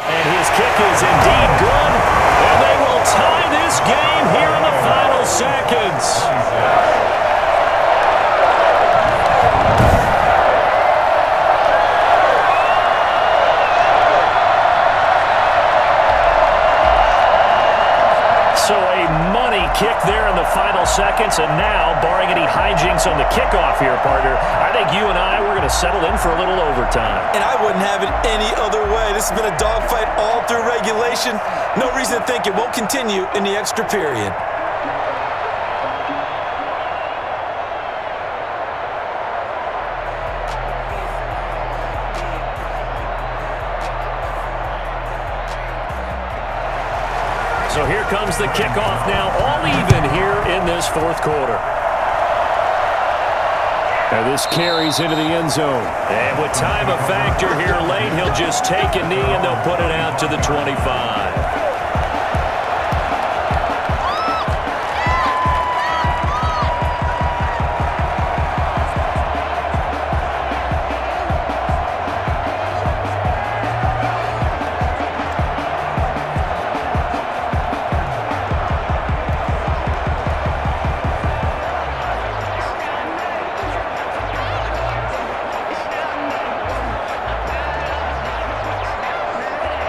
And his kick is indeed good. And they will tie this game here in the final seconds. So a money kick there in the final seconds, and now, barring any hijinks on the kickoff here, partner, I think you and I, we're going to settle in for a little overtime. And I wouldn't have it any other way. This has been a dogfight all through regulation. No reason to think it won't continue in the extra period. So here comes the kickoff now, all even here in this fourth quarter. And this carries into the end zone. And with time a factor here late, he'll just take a knee and they'll put it out to the 25.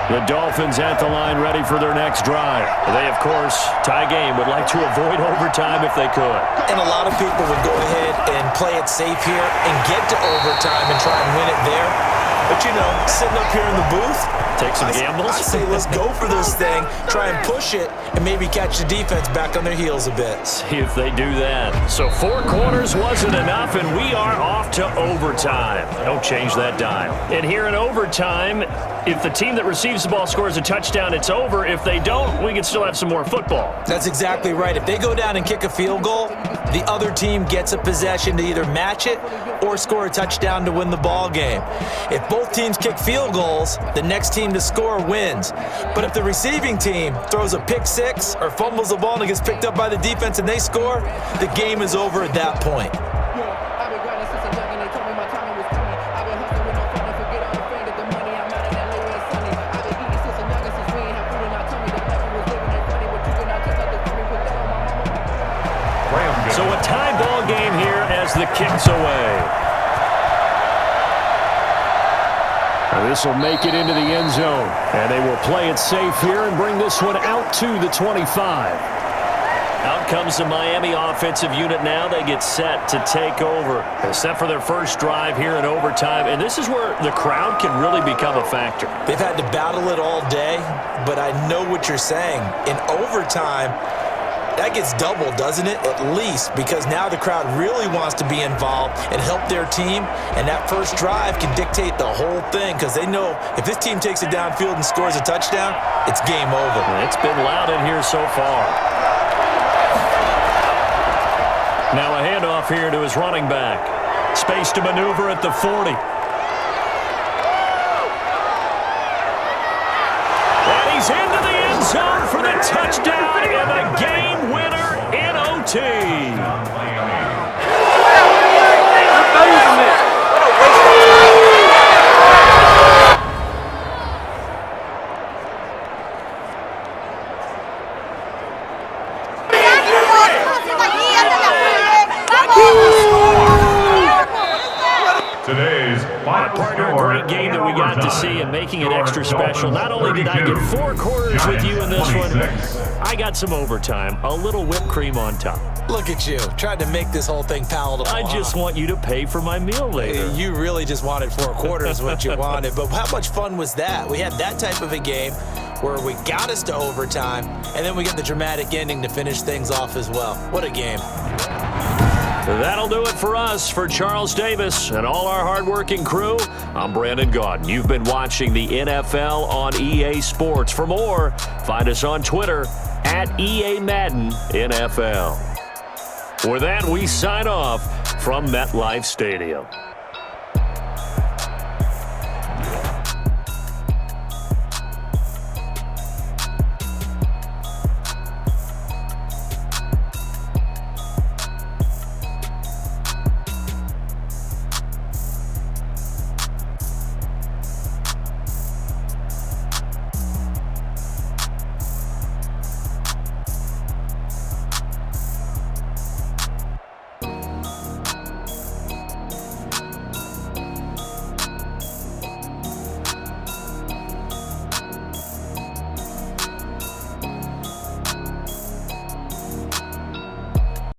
The Dolphins at the line ready for their next drive. They, of course, tie game, would like to avoid overtime if they could. And a lot of people would go ahead and play it safe here and get to overtime and try and win it there. But, you know, sitting up here in the booth, take some gambles. I say let's go for this thing, try and push it, and maybe catch the defense back on their heels a bit. See if they do that. So 4 quarters wasn't enough, and we are off to overtime. Don't change that dime. And here in overtime, if the team that receives the ball scores a touchdown, it's over. If they don't, we can still have some more football. That's exactly right. If they go down and kick a field goal, the other team gets a possession to either match it or score a touchdown to win the ball game. If both teams kick field goals, the next team to score wins. But if the receiving team throws a pick six or fumbles the ball and it gets picked up by the defense and they score, the game is over at that point. So a tie ball game here as the kick's away. This will make it into the end zone. And they will play it safe here and bring this one out to the 25. Out comes the Miami offensive unit now. They get set to take over. They're set for their first drive here in overtime. And this is where the crowd can really become a factor. They've had to battle it all day, but I know what you're saying. In overtime, that gets doubled, doesn't it? At least, because now the crowd really wants to be involved and help their team, and that first drive can dictate the whole thing because they know if this team takes it downfield and scores a touchdown, it's game over. It's been loud in here so far. Now a handoff here to his running back. Space to maneuver at the 40. And he's into the end zone for the touchdown and the game winner in OT. Today's final Partner, a great game that we got to see and making it extra special. Not only did I get 4 quarters with you in this one, I got some overtime, a little whipped cream on top. Look at you, trying to make this whole thing palatable. I just want you to pay for my meal later. You really just wanted 4 quarters what you wanted, but how much fun was that? We had that type of a game where we got us to overtime, and then we got the dramatic ending to finish things off as well. What a game. That'll do it for us. For Charles Davis and all our hardworking crew, I'm Brandon Gaudin. You've been watching the NFL on EA Sports. For more, find us on Twitter at EA Madden NFL. With that, we sign off from MetLife Stadium.